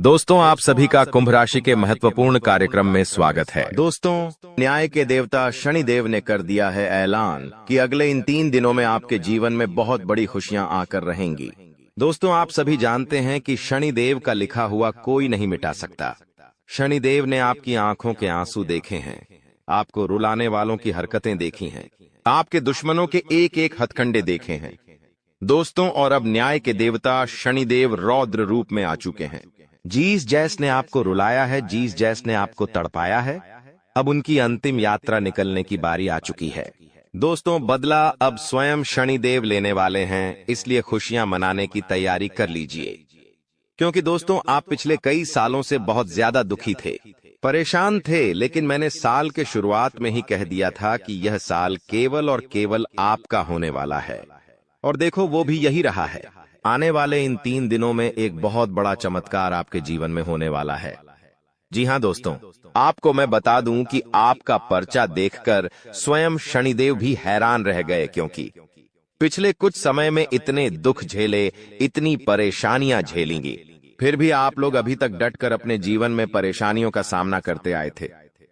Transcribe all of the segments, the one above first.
दोस्तों, आप सभी का कुंभ राशि के महत्वपूर्ण कार्यक्रम में स्वागत है। दोस्तों, न्याय के देवता शनिदेव ने कर दिया है ऐलान कि अगले इन 3 दिनों में आपके जीवन में बहुत बड़ी खुशियां आकर रहेंगी। दोस्तों, आप सभी जानते हैं कि शनिदेव का लिखा हुआ कोई नहीं मिटा सकता। शनिदेव ने आपकी आंखों के आंसू देखे हैं, आपको रुलाने वालों की हरकतें देखी हैं, आपके दुश्मनों के एक एक हथकंडे देखे हैं। दोस्तों, और अब न्याय के देवता शनिदेव रौद्र रूप में आ चुके हैं। जीस जैस ने आपको रुलाया है, जीस जैस ने आपको तड़पाया है, अब उनकी अंतिम यात्रा निकलने की बारी आ चुकी है। दोस्तों, बदला अब स्वयं शनिदेव लेने वाले हैं, इसलिए खुशियां मनाने की तैयारी कर लीजिए। क्योंकि दोस्तों, आप पिछले कई सालों से बहुत ज्यादा दुखी थे, परेशान थे, लेकिन मैंने साल के शुरुआत में ही कह दिया था कि यह साल केवल और केवल आपका होने वाला है। और देखो, वो भी यही रहा है। आने वाले इन 3 दिनों में एक बहुत बड़ा चमत्कार आपके जीवन में होने वाला है। जी हाँ दोस्तों, आपको मैं बता दूं कि आपका पर्चा देखकर स्वयं शनिदेव भी हैरान रह गए, क्योंकि पिछले कुछ समय में इतने दुख झेले, इतनी परेशानियां झेलेंगी, फिर भी आप लोग अभी तक डटकर अपने जीवन में परेशानियों का सामना करते आए थे।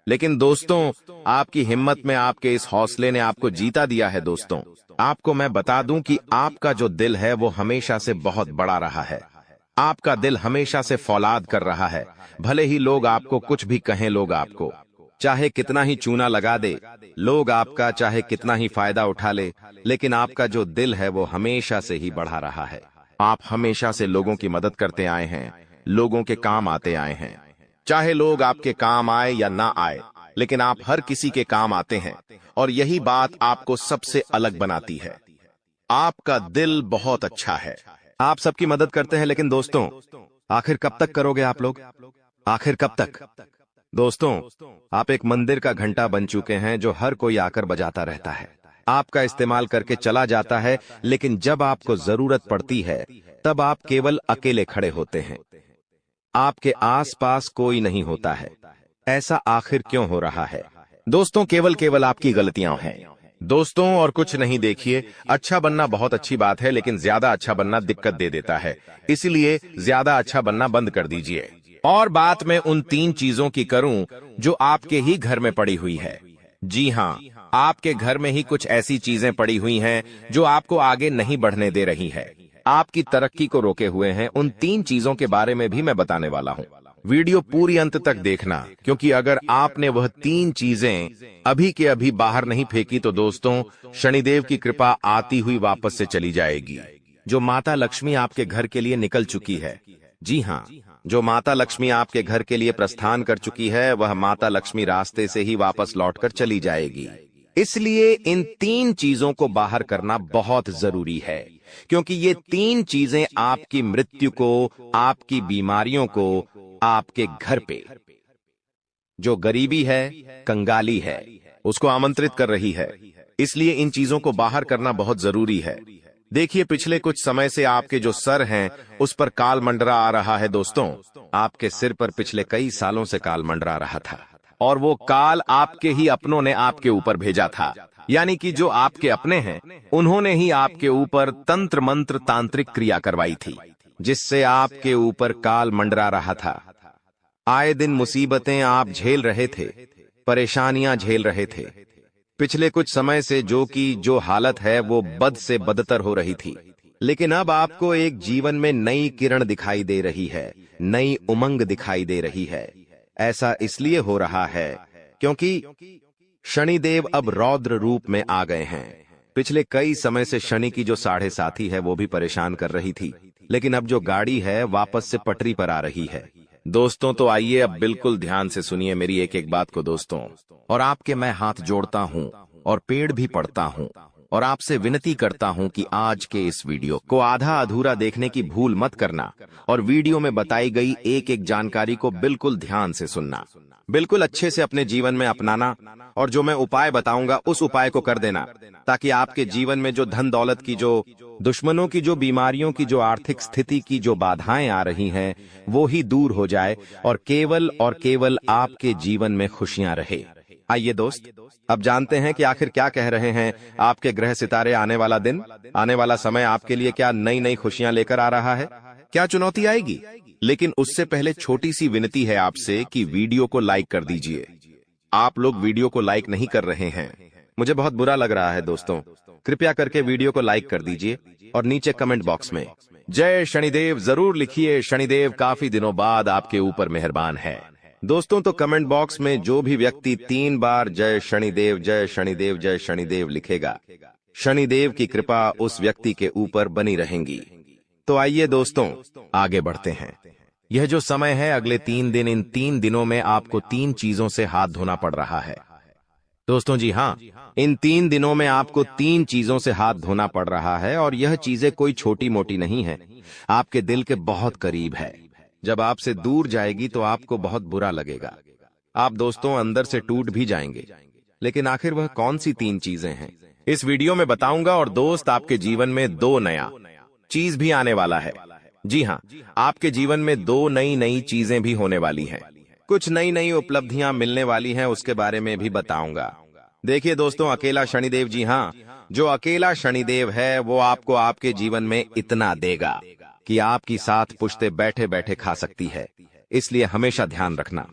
लेकिन दोस्तों, आपकी हिम्मत में, आपके इस हौसले ने आपको जीता दिया है। दोस्तों, आपको मैं बता दूं कि आपका जो दिल है वो हमेशा से बहुत बड़ा रहा है। आपका दिल हमेशा से फौलाद कर रहा है। भले ही लोग आपको कुछ भी कहें, लोग आपको चाहे कितना ही चूना लगा दे, लोग आपका चाहे कितना ही फायदा उठा ले, लेकिन आपका जो दिल है वो हमेशा से ही बढ़ा रहा है। आप हमेशा से लोगों की मदद करते आए हैं, लोगों के काम आते आए हैं। चाहे लोग आपके काम आए या ना आए, लेकिन आप हर किसी के काम आते हैं, और यही बात आपको सबसे अलग बनाती है। आपका दिल बहुत अच्छा है, आप सबकी मदद करते हैं, लेकिन दोस्तों, आखिर कब तक करोगे आप लोग? आखिर कब तक? दोस्तों, आप एक मंदिर का घंटा बन चुके हैं जो हर कोई आकर बजाता रहता है, आपका इस्तेमाल करके चला जाता है, लेकिन जब आपको जरूरत पड़ती है तब आप केवल अकेले खड़े होते हैं। आपके आसपास कोई नहीं होता है। ऐसा आखिर क्यों हो रहा है? दोस्तों, केवल आपकी गलतियां हैं दोस्तों, और कुछ नहीं। देखिए, अच्छा बनना बहुत अच्छी बात है, लेकिन ज्यादा अच्छा बनना दिक्कत दे देता है। इसलिए ज्यादा अच्छा बनना बंद कर दीजिए। और बात मैं उन 3 चीजों की करूं जो आपके ही घर में पड़ी हुई है। जी हाँ, आपके घर में ही कुछ ऐसी चीजें पड़ी हुई हैं जो आपको आगे नहीं बढ़ने दे रही है, आपकी तरक्की को रोके हुए हैं। उन 3 चीजों के बारे में भी मैं बताने वाला हूं। वीडियो पूरी अंत तक देखना, क्योंकि अगर आपने वह 3 चीजें अभी के अभी बाहर नहीं फेंकी तो दोस्तों, शनिदेव की कृपा आती हुई वापस से चली जाएगी। जो माता लक्ष्मी आपके घर के लिए निकल चुकी है, जी हाँ, जो माता लक्ष्मी आपके घर के लिए प्रस्थान कर चुकी है, वह माता लक्ष्मी रास्ते से ही वापस लौटकर चली जाएगी। इसलिए इन 3 चीजों को बाहर करना बहुत जरूरी है, क्योंकि ये 3 चीजें आपकी मृत्यु को, आपकी बीमारियों को, आपके घर पे जो गरीबी है, कंगाली है, उसको आमंत्रित कर रही है। इसलिए इन चीजों को बाहर करना बहुत जरूरी है। देखिए, पिछले कुछ समय से आपके जो सर हैं उस पर काल मंडरा आ रहा है। दोस्तों, आपके सिर पर पिछले कई सालों से काल मंडरा रहा था, और वो काल आपके ही अपनों ने आपके ऊपर भेजा था। यानी कि जो आपके अपने हैं, उन्होंने ही आपके ऊपर तंत्र मंत्र तांत्रिक क्रिया करवाई थी, जिससे आपके ऊपर काल मंडरा रहा था। आए दिन मुसीबतें आप झेल रहे थे, परेशानियां झेल रहे थे। पिछले कुछ समय से जो हालत है वो बद से बदतर हो रही थी, लेकिन अब आपको एक जीवन में नई किरण दिखाई दे रही है, नई उमंग दिखाई दे रही है। ऐसा इसलिए हो रहा है क्योंकि शनिदेव अब रौद्र रूप में आ गए हैं। पिछले कई समय से शनि की जो 7.5 है वो भी परेशान कर रही थी, लेकिन अब जो गाड़ी है वापस से पटरी पर आ रही है। दोस्तों, तो आइए अब बिल्कुल ध्यान से सुनिए मेरी एक एक बात को दोस्तों, और आपके मैं हाथ जोड़ता हूं और पेड़ भी पड़ता हूं, और आपसे विनती करता हूं कि आज के इस वीडियो को आधा अधूरा देखने की भूल मत करना, और वीडियो में बताई गई एक एक जानकारी को बिल्कुल ध्यान से सुनना, बिल्कुल अच्छे से अपने जीवन में अपनाना, और जो मैं उपाय बताऊंगा उस उपाय को कर देना, ताकि आपके जीवन में जो धन दौलत की, जो दुश्मनों की, जो बीमारियों की, जो आर्थिक स्थिति की जो बाधाएं आ रही हैं, वो ही दूर हो जाए, और केवल आपके जीवन में खुशियां रहे। आइए दोस्त, अब जानते हैं कि आखिर क्या कह रहे हैं आपके ग्रह सितारे। आने वाला दिन, आने वाला समय आपके लिए क्या नई नई खुशियां लेकर आ रहा है, क्या चुनौती आएगी, लेकिन उससे पहले छोटी सी विनती है आपसे कि वीडियो को लाइक कर दीजिए। आप लोग वीडियो को लाइक नहीं कर रहे हैं, मुझे बहुत बुरा लग रहा है दोस्तों। कृपया करके वीडियो को लाइक कर दीजिए और नीचे कमेंट बॉक्स में जय शनिदेव जरूर लिखिए। शनिदेव काफी दिनों बाद आपके ऊपर मेहरबान है। दोस्तों तो कमेंट बॉक्स में जो भी व्यक्ति 3 बार जय शनिदेव जय शनिदेव जय शनिदेव लिखेगा, शनिदेव की कृपा उस व्यक्ति के ऊपर बनी रहेंगी। तो आइए दोस्तों आगे बढ़ते हैं। यह जो समय है अगले 3 दिन, इन 3 दिनों में आपको 3 चीजों से हाथ धोना पड़ रहा है दोस्तों। जी हाँ, इन 3 दिनों में आपको 3 चीजों से हाथ धोना पड़ रहा है और यह चीजें कोई छोटी मोटी नहीं है, आपके दिल के बहुत करीब है। जब आपसे दूर जाएगी तो आपको बहुत बुरा लगेगा, आप दोस्तों अंदर से टूट भी जाएंगे। लेकिन आखिर वह कौन सी 3 चीजें हैं, इस वीडियो में बताऊंगा। और दोस्त आपके जीवन में 2 नया चीज भी आने वाला है। जी हाँ, आपके जीवन में 2 नई चीजें भी होने वाली हैं। कुछ नई उपलब्धियां मिलने वाली हैं, उसके बारे में भी बताऊंगा। देखिए दोस्तों, अकेला शनिदेव, जी हाँ, जो अकेला शनिदेव है वो आपको आपके जीवन में इतना देगा कि आपकी साथ पुश्ते बैठे बैठे खा सकती है। इसलिए हमेशा ध्यान रखना।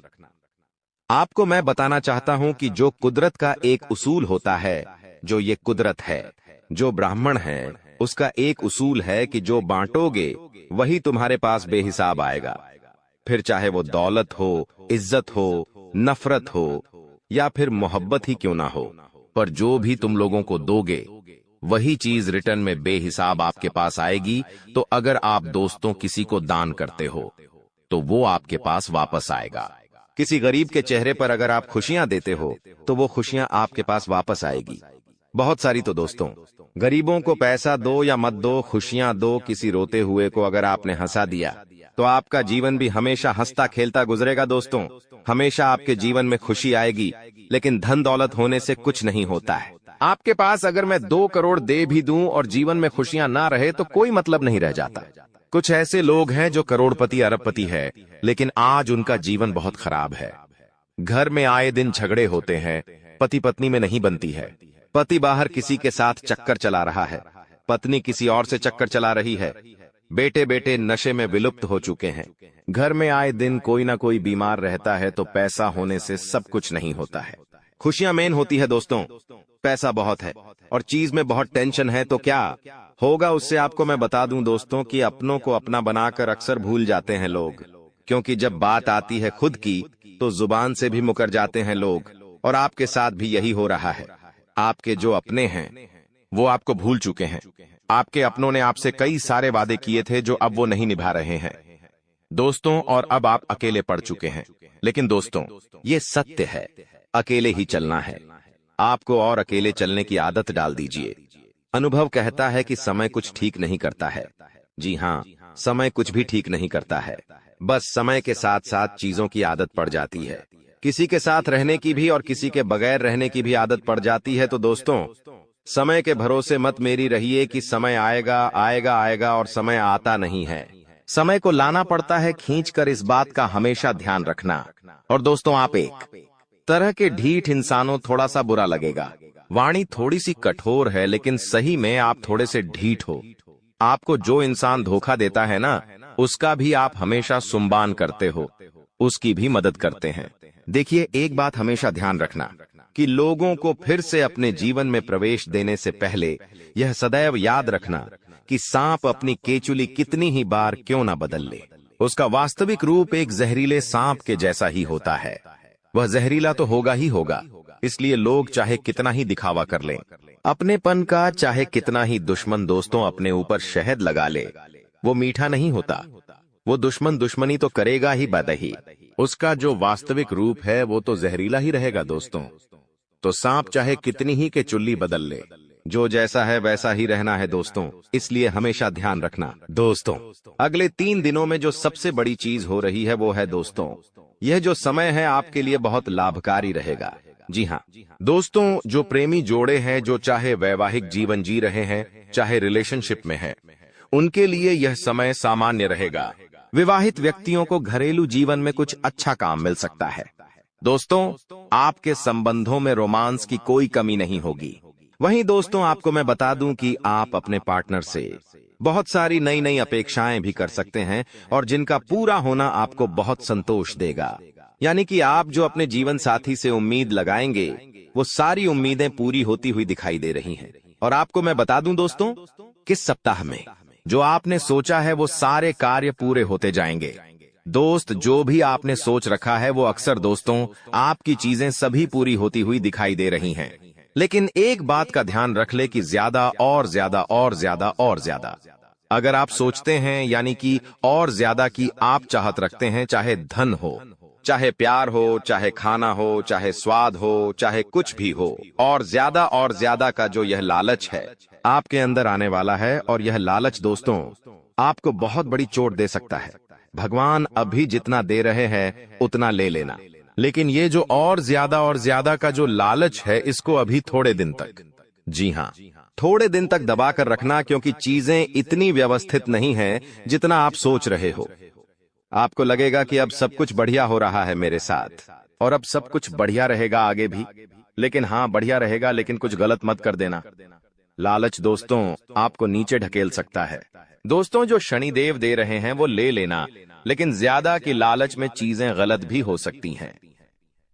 आपको मैं बताना चाहता हूं कि जो कुदरत का एक उसूल होता है, जो ये कुदरत है, जो ब्राह्मण है, उसका एक उसूल है कि जो बांटोगे वही तुम्हारे पास बेहिसाब आएगा। फिर चाहे वो दौलत हो, इज्जत हो, नफरत हो या फिर मोहब्बत ही क्यों ना हो, पर जो भी तुम लोगों को दोगे वही चीज रिटर्न में बेहिसाब आपके पास आएगी। तो अगर आप दोस्तों किसी को दान करते हो तो वो आपके पास वापस आएगा। किसी गरीब के चेहरे पर अगर आप खुशियां देते हो तो वो खुशियां आपके पास वापस आएगी। बहुत सारी तो दोस्तों, गरीबों को पैसा दो या मत दो, खुशियां दो। किसी रोते हुए को अगर आपने हंसा दिया तो आपका जीवन भी हमेशा हंसता खेलता गुजरेगा दोस्तों। हमेशा आपके जीवन में खुशी आएगी, लेकिन धन दौलत होने से कुछ नहीं होता है। आपके पास अगर मैं 2 करोड़ दे भी दूं और जीवन में खुशियां ना रहे तो कोई मतलब नहीं रह जाता। कुछ ऐसे लोग हैं जो करोड़पति अरबपति है, लेकिन आज उनका जीवन बहुत खराब है। घर में आए दिन झगड़े होते हैं, पति पत्नी में नहीं बनती है, पति बाहर किसी के साथ चक्कर चला रहा है, पत्नी किसी और से चक्कर चला रही है, बेटे बेटे नशे में विलुप्त हो चुके हैं। घर में आए दिन कोई ना कोई बीमार रहता है। तो पैसा होने से सब कुछ नहीं होता है। खुशियां मेन होती है दोस्तों। पैसा बहुत है और चीज में बहुत टेंशन है तो क्या होगा उससे आपको मैं बता दूं दोस्तों कि अपनों को अपना बनाकर अक्सर भूल जाते हैं लोग। क्योंकि जब बात आती है खुद की तो जुबान से भी मुकर जाते हैं लोग, और आपके साथ भी यही हो रहा है। आपके जो अपने हैं वो आपको भूल चुके हैं। आपके अपनों ने आपसे कई सारे वादे किए थे जो अब वो नहीं निभा रहे हैं दोस्तों, और अब आप अकेले पड़ चुके हैं। लेकिन दोस्तों ये सत्य है, अकेले ही चलना है आपको, और अकेले चलने की आदत डाल दीजिए। अनुभव कहता है कि समय कुछ ठीक नहीं करता है। जी हाँ, समय कुछ भी ठीक नहीं करता है, बस समय के साथ साथ चीजों की आदत पड़ जाती है। किसी के साथ रहने की भी और किसी के बगैर रहने की भी आदत पड़ जाती है। तो दोस्तों समय के भरोसे मत मेरी रहिए कि समय आएगा आएगा आएगा और समय आता नहीं है। समय को लाना पड़ता है खींचकर, इस बात का हमेशा ध्यान रखना। और दोस्तों आप एक तरह के ढीठ इंसानों, थोड़ा सा बुरा लगेगा, वाणी थोड़ी सी कठोर है, लेकिन सही में आप थोड़े से ढीठ हो। आपको जो इंसान धोखा देता है ना, उसका भी आप हमेशा सुम्बान करते हो, उसकी भी मदद करते हैं। देखिए एक बात हमेशा ध्यान रखना कि लोगों को फिर से अपने जीवन में प्रवेश देने से पहले यह सदैव याद रखना कि सांप अपनी केचुली कितनी ही बार क्यों ना बदल ले, उसका वास्तविक रूप एक जहरीले सांप के जैसा ही होता है। वह जहरीला तो होगा ही होगा, इसलिए लोग चाहे कितना ही दिखावा कर लें अपनेपन का, चाहे कितना ही दुश्मन दोस्तों अपने ऊपर शहद लगा ले, वो मीठा नहीं होता। वो दुश्मन दुश्मनी तो करेगा ही बदही, उसका जो वास्तविक रूप है वो तो जहरीला ही रहेगा दोस्तों। तो सांप चाहे कितनी ही के चुल्ली बदल ले, जो जैसा है वैसा ही रहना है दोस्तों। इसलिए हमेशा ध्यान रखना दोस्तों। अगले 3 दिनों में जो सबसे बड़ी चीज हो रही है वो है दोस्तों, यह जो समय है आपके लिए बहुत लाभकारी रहेगा। जी हाँ दोस्तों, जो प्रेमी जोड़े हैं, जो चाहे वैवाहिक जीवन जी रहे हैं चाहे रिलेशनशिप में है, उनके लिए यह समय सामान्य रहेगा। विवाहित व्यक्तियों को घरेलू जीवन में कुछ अच्छा काम मिल सकता है दोस्तों। आपके संबंधों में रोमांस की कोई कमी नहीं होगी। वहीं दोस्तों आपको मैं बता दूं कि आप अपने पार्टनर से बहुत सारी नई नई अपेक्षाएं भी कर सकते हैं और जिनका पूरा होना आपको बहुत संतोष देगा। यानी कि आप जो अपने जीवन साथी से उम्मीद लगाएंगे वो सारी उम्मीदें पूरी होती हुई दिखाई दे रही हैं। और आपको मैं बता दूं दोस्तों, किस सप्ताह में जो आपने सोचा है वो सारे कार्य पूरे होते जाएंगे। दोस्त, जो भी आपने सोच रखा है वो अक्सर दोस्तों आपकी चीजें सभी पूरी होती हुई दिखाई दे रही हैं। लेकिन एक बात का ध्यान रख ले कि ज्यादा और ज्यादा और ज्यादा और ज्यादा अगर आप सोचते हैं, यानी कि और ज्यादा की आप चाहत रखते हैं, चाहे धन हो, चाहे प्यार हो, चाहे खाना हो, चाहे स्वाद हो, चाहे कुछ भी हो, और ज्यादा का जो यह लालच है आपके अंदर आने वाला है। और यह लालच दोस्तों आपको बहुत बड़ी चोट दे सकता है। भगवान अभी जितना दे रहे हैं उतना ले लेना, लेकिन ये जो और ज्यादा का जो लालच है इसको अभी थोड़े दिन तक, जी हाँ, थोड़े दिन तक दबा कर रखना, क्योंकि चीजें इतनी व्यवस्थित नहीं है जितना आप सोच रहे हो। आपको लगेगा कि अब सब कुछ बढ़िया हो रहा है मेरे साथ और अब सब कुछ बढ़िया रहेगा आगे भी, लेकिन हाँ बढ़िया रहेगा, लेकिन कुछ गलत मत कर देना। लालच दोस्तों आपको नीचे ढकेल सकता है। दोस्तों, जो शनिदेव दे रहे हैं वो ले लेना, लेकिन ज्यादा की लालच में चीजें गलत भी हो सकती हैं।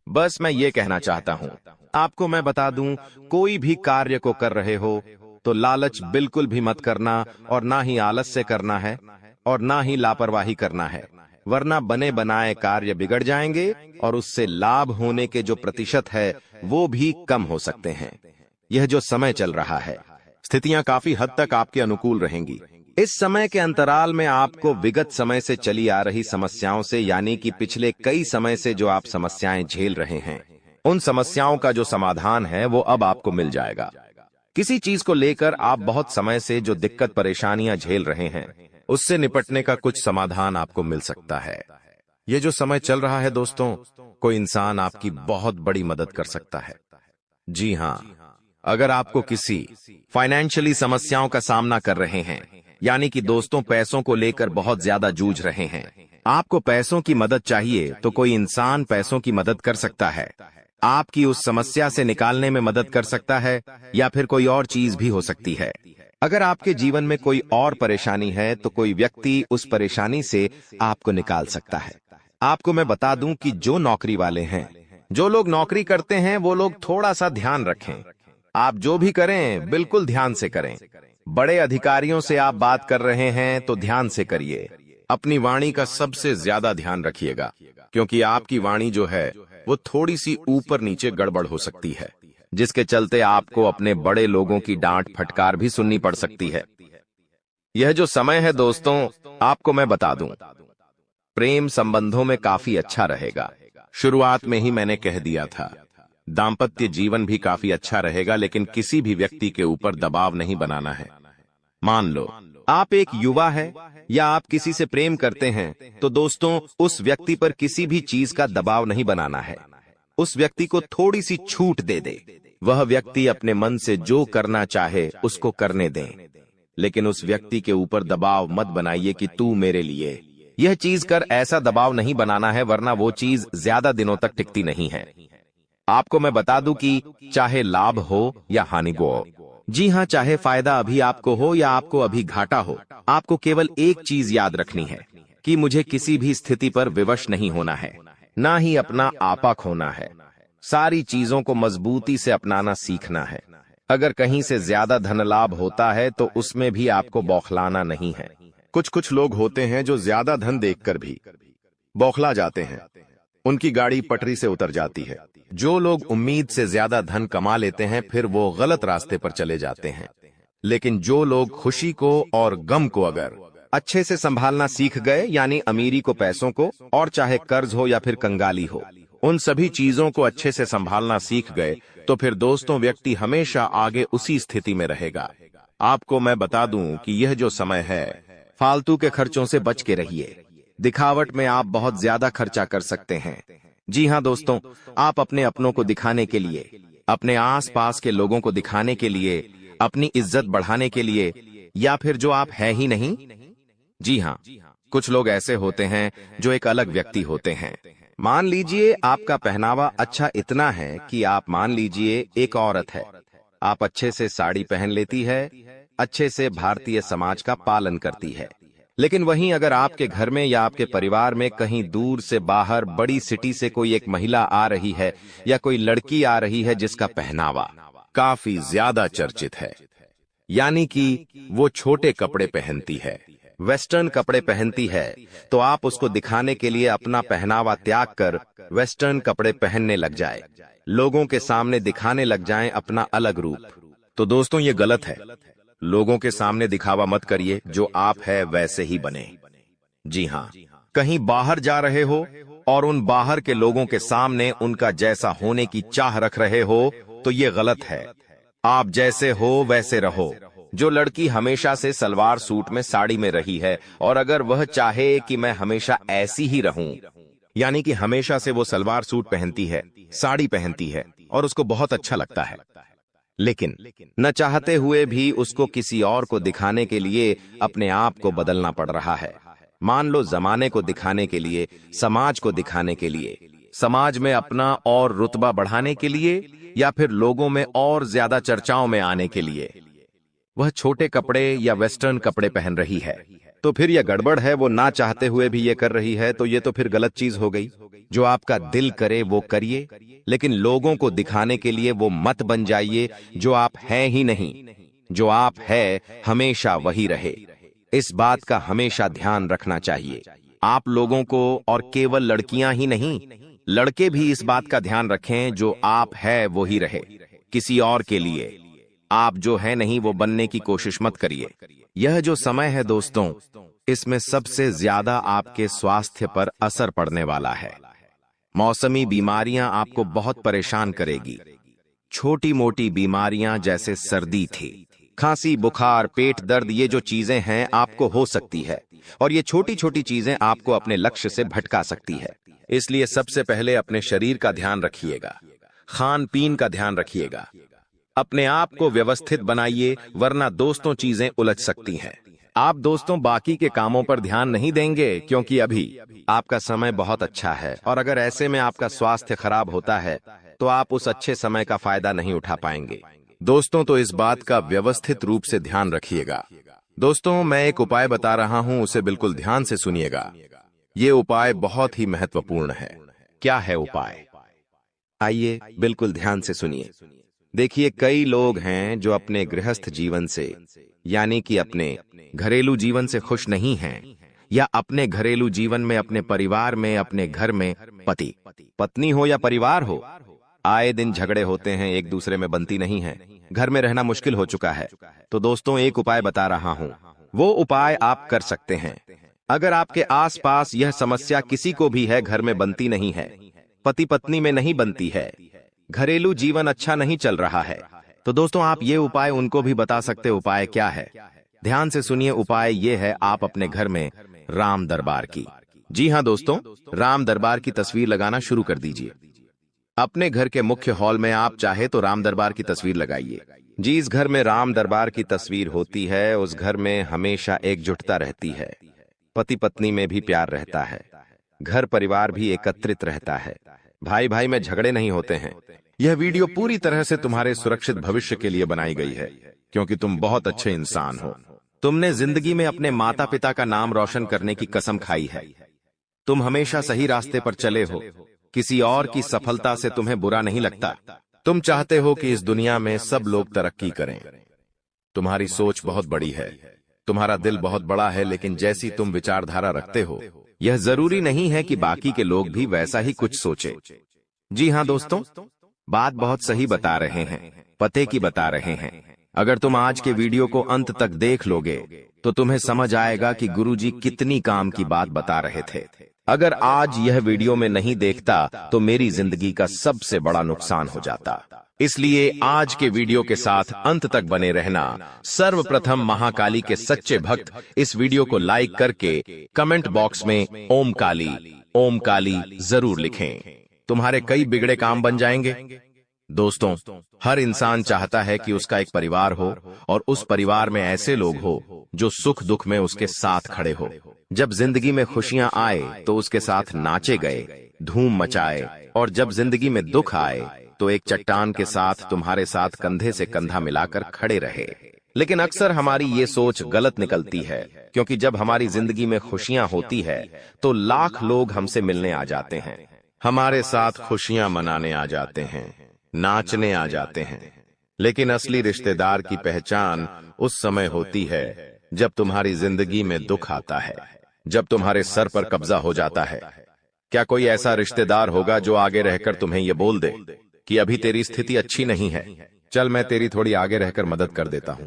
बस मैं ये कहना चाहता हूं, आपको मैं बता दूं, कोई भी कार्य को कर रहे हो तो लालच बिल्कुल भी मत करना, और ना ही आलस से करना है और ना ही लापरवाही करना है, वरना बने बनाए कार्य बिगड़ जाएंगे और उससे लाभ होने के जो प्रतिशत है वो भी कम हो सकते हैं। यह जो समय चल रहा है, स्थितियां काफी हद तक आपके अनुकूल रहेंगी। इस समय के अंतराल में आपको विगत समय से चली आ रही समस्याओं से, यानी कि पिछले कई समय से जो आप समस्याएं झेल रहे हैं, उन समस्याओं का जो समाधान है वो अब आपको मिल जाएगा। किसी चीज को लेकर आप बहुत समय से जो दिक्कत परेशानियां झेल रहे हैं उससे निपटने का कुछ समाधान आपको मिल सकता है। ये जो समय चल रहा है दोस्तों, कोई इंसान आपकी बहुत बड़ी मदद कर सकता है। जी हाँ, अगर आपको किसी फाइनेंशियली समस्याओं का सामना कर रहे हैं, यानी कि दोस्तों पैसों को लेकर बहुत ज्यादा जूझ रहे हैं, आपको पैसों की मदद चाहिए, तो कोई इंसान पैसों की मदद कर सकता है, आपकी उस समस्या से निकालने में मदद कर सकता है, या फिर कोई और चीज भी हो सकती है। अगर आपके जीवन में कोई और परेशानी है तो कोई व्यक्ति उस परेशानी से आपको निकाल सकता है। आपको मैं बता दूं कि जो नौकरी वाले हैं, जो लोग नौकरी करते हैं, वो लोग थोड़ा सा ध्यान रखें। आप जो भी करें बिल्कुल ध्यान से करें। बड़े अधिकारियों से आप बात कर रहे हैं तो ध्यान से करिए। अपनी वाणी का सबसे ज्यादा ध्यान रखिएगा, क्योंकि आपकी वाणी जो है वो थोड़ी सी ऊपर नीचे गड़बड़ हो सकती है, जिसके चलते आपको अपने बड़े लोगों की डांट फटकार भी सुननी पड़ सकती है। यह जो समय है दोस्तों, आपको मैं बता दूं, प्रेम संबंधों में काफी अच्छा रहेगा। शुरुआत में ही मैंने कह दिया था, दाम्पत्य जीवन भी काफी अच्छा रहेगा, लेकिन किसी भी व्यक्ति के ऊपर दबाव नहीं बनाना है। मान लो आप एक युवा है या आप किसी से प्रेम करते हैं, तो दोस्तों उस व्यक्ति पर किसी भी चीज का दबाव नहीं बनाना है। उस व्यक्ति को थोड़ी सी छूट दे दे। वह व्यक्ति अपने मन से जो करना चाहे उसको करने दें, लेकिन उस व्यक्ति के ऊपर दबाव मत बनाइए कि तू मेरे लिए यह चीज कर। ऐसा दबाव नहीं बनाना है, वरना वो चीज ज्यादा दिनों तक टिकती नहीं है। आपको मैं बता दूं कि चाहे लाभ हो या हानि हो, जी हाँ, चाहे फायदा अभी आपको हो या आपको अभी घाटा हो, आपको केवल एक चीज याद रखनी है कि मुझे किसी भी स्थिति पर विवश नहीं होना है, ना ही अपना आपा खोना है। सारी चीजों को मजबूती से अपनाना सीखना है। अगर कहीं से ज्यादा धन लाभ होता है तो उसमें भी आपको बौखलाना नहीं है। कुछ लोग होते हैं जो ज्यादा धन देखकर भी बौखला जाते हैं, उनकी गाड़ी पटरी से उतर जाती है। जो लोग उम्मीद से ज्यादा धन कमा लेते हैं फिर वो गलत रास्ते पर चले जाते हैं। लेकिन जो लोग खुशी को और गम को अगर अच्छे से संभालना सीख गए, यानी अमीरी को, पैसों को, और चाहे कर्ज हो या फिर कंगाली हो, उन सभी चीजों को अच्छे से संभालना सीख गए, तो फिर दोस्तों व्यक्ति हमेशा आगे उसी स्थिति में रहेगा। आपको मैं बता दूं कि यह जो समय है, फालतू के खर्चों से बच के रहिए। दिखावट में आप बहुत ज्यादा खर्चा कर सकते हैं। जी हाँ दोस्तों, आप अपने अपनों को दिखाने के लिए, अपने आसपास के लोगों को दिखाने के लिए, अपनी इज्जत बढ़ाने के लिए, या फिर जो आप है ही नहीं। जी हाँ, कुछ लोग ऐसे होते हैं जो एक अलग व्यक्ति होते हैं। मान लीजिए आपका पहनावा अच्छा इतना है कि आप मान लीजिए एक औरत है, आप अच्छे से साड़ी पहन लेती है, अच्छे से भारतीय समाज का पालन करती है। लेकिन वहीं अगर आपके घर में या आपके परिवार में कहीं दूर से बाहर बड़ी सिटी से कोई एक महिला आ रही है या कोई लड़की आ रही है जिसका पहनावा काफी ज्यादा चर्चित है, यानी कि वो छोटे कपड़े पहनती है, वेस्टर्न कपड़े पहनती है, तो आप उसको दिखाने के लिए अपना पहनावा त्याग कर वेस्टर्न कपड़े पहनने लग जाए, लोगों के सामने दिखाने लग जाएं अपना अलग रूप। तो दोस्तों ये गलत है। लोगों के सामने दिखावा मत करिए, जो आप है वैसे ही बने। जी हाँ, कहीं बाहर जा रहे हो और उन बाहर के लोगों के सामने उनका जैसा होने की चाह रख रहे हो तो ये गलत है। आप जैसे हो वैसे रहो। जो लड़की हमेशा से सलवार सूट में साड़ी में रही है और अगर वह चाहे कि मैं हमेशा ऐसी ही रहूं, यानी कि हमेशा से वो सलवार सूट पहनती है, साड़ी पहनती है और उसको बहुत अच्छा लगता है, लेकिन न चाहते हुए भी उसको किसी और को दिखाने के लिए अपने आप को बदलना पड़ रहा है। मान लो जमाने को दिखाने के लिए, समाज को दिखाने के लिए, समाज में अपना और रुतबा बढ़ाने के लिए, या फिर लोगों में और ज्यादा चर्चाओं में आने के लिए वह छोटे कपड़े या वेस्टर्न कपड़े पहन रही है, तो फिर यह गड़बड़ है। वो ना चाहते हुए भी ये कर रही है तो ये तो फिर गलत चीज हो गई। जो आपका दिल करे वो करिए, लेकिन लोगों को दिखाने के लिए वो मत बन जाइए जो आप हैं ही नहीं। जो आप है हमेशा वही रहे। इस बात का हमेशा ध्यान रखना चाहिए। आप लोगों को, और केवल लड़कियां ही नहीं, लड़के भी इस बात का ध्यान रखें जो आप है वो ही रहे। किसी और के लिए आप जो है नहीं वो बनने की कोशिश मत करिए। यह जो समय है दोस्तों, इसमें सबसे ज्यादा आपके स्वास्थ्य पर असर पड़ने वाला है। मौसमी बीमारियां आपको बहुत परेशान करेगी। छोटी मोटी बीमारियां जैसे सर्दी थी, खांसी, बुखार, पेट दर्द, ये जो चीजें हैं आपको हो सकती है, और ये छोटी छोटी चीजें आपको अपने लक्ष्य से भटका सकती है। इसलिए सबसे पहले अपने शरीर का ध्यान रखिएगा, खान पीन का ध्यान रखिएगा, अपने आप को व्यवस्थित बनाइए, वरना दोस्तों चीजें उलझ सकती हैं। आप दोस्तों बाकी के कामों पर ध्यान नहीं देंगे क्योंकि अभी आपका समय बहुत अच्छा है, और अगर ऐसे में आपका स्वास्थ्य खराब होता है तो आप उस अच्छे समय का फायदा नहीं उठा पाएंगे। दोस्तों तो इस बात का व्यवस्थित रूप से ध्यान रखिएगा। दोस्तों मैं एक उपाय बता रहा हूं, उसे बिल्कुल ध्यान से सुनिएगा। ये उपाय बहुत ही महत्वपूर्ण है। क्या है उपाय? आइए बिल्कुल ध्यान से सुनिए। देखिए, कई लोग हैं जो अपने गृहस्थ जीवन से, यानी कि अपने घरेलू जीवन से खुश नहीं हैं, या अपने घरेलू जीवन में, अपने परिवार में, अपने घर में पति पत्नी हो या परिवार हो, आए दिन झगड़े होते हैं, एक दूसरे में बनती नहीं है, घर में रहना मुश्किल हो चुका है। तो दोस्तों एक उपाय बता रहा हूं, वो उपाय आप कर सकते हैं। अगर आपके आसपास यह समस्या किसी को भी है, घर में बनती नहीं है, पति पत्नी में नहीं बनती है, घरेलू जीवन अच्छा नहीं चल रहा है, तो दोस्तों आप ये उपाय उनको भी बता सकते। उपाय क्या है? ध्यान से सुनिए। उपाय ये है, आप अपने घर में राम दरबार की, जी हाँ दोस्तों, राम दरबार की तस्वीर लगाना शुरू कर दीजिए। अपने घर के मुख्य हॉल में आप चाहे तो राम दरबार की तस्वीर लगाइए। जिस घर में राम दरबार की तस्वीर होती है उस घर में हमेशा एकजुटता रहती है, पति पत्नी में भी प्यार रहता है, घर परिवार भी एकत्रित रहता है, भाई भाई में झगड़े नहीं होते हैं। यह वीडियो पूरी तरह से तुम्हारे सुरक्षित भविष्य के लिए बनाई गई है, क्योंकि तुम बहुत अच्छे इंसान हो। तुमने जिंदगी में अपने माता पिता का नाम रोशन करने की कसम खाई है। तुम हमेशा सही रास्ते पर चले हो, किसी और की सफलता से तुम्हें बुरा नहीं लगता। तुम चाहते हो कि इस दुनिया में सब लोग तरक्की करें। तुम्हारी सोच बहुत बड़ी है, तुम्हारा दिल बहुत बड़ा है, लेकिन जैसी तुम विचारधारा रखते हो, यह जरूरी नहीं है कि बाकी के लोग भी वैसा ही कुछ सोचे। जी हाँ दोस्तों, बात बहुत सही बता रहे हैं, पते की बता रहे हैं। अगर तुम आज के वीडियो को अंत तक देख लोगे तो तुम्हें समझ आएगा कि गुरुजी कितनी काम की बात बता रहे थे। अगर आज यह वीडियो में नहीं देखता तो मेरी जिंदगी का सबसे बड़ा नुकसान हो जाता। इसलिए आज के वीडियो के साथ अंत तक बने रहना। सर्वप्रथम महाकाली के सच्चे भक्त इस वीडियो को लाइक करके कमेंट बॉक्स में ओम काली जरूर लिखें। तुम्हारे कई बिगड़े काम बन जाएंगे। दोस्तों, हर इंसान चाहता है कि उसका एक परिवार हो और उस परिवार में ऐसे लोग हो जो सुख दुख में उसके साथ खड़े हो। जब जिंदगी में खुशियां आए तो उसके साथ नाचे गए, धूम मचाए, और जब जिंदगी में दुख आए तो एक चट्टान के साथ तुम्हारे साथ कंधे से कंधा मिलाकर खड़े रहे। लेकिन अक्सर हमारी ये सोच गलत निकलती है, क्योंकि जब हमारी जिंदगी में खुशियां होती है तो लाख लोग हमसे मिलने आ जाते हैं, हमारे साथ खुशियां मनाने आ जाते हैं, नाचने आ जाते हैं। लेकिन असली रिश्तेदार की पहचान उस समय होती है जब तुम्हारी जिंदगी में दुख आता है, जब तुम्हारे सर पर कब्जा हो जाता है। क्या कोई ऐसा रिश्तेदार होगा जो आगे रहकर तुम्हें यह बोल दे कि अभी तेरी स्थिति अच्छी नहीं है, चल मैं तेरी थोड़ी आगे रहकर मदद कर देता हूं?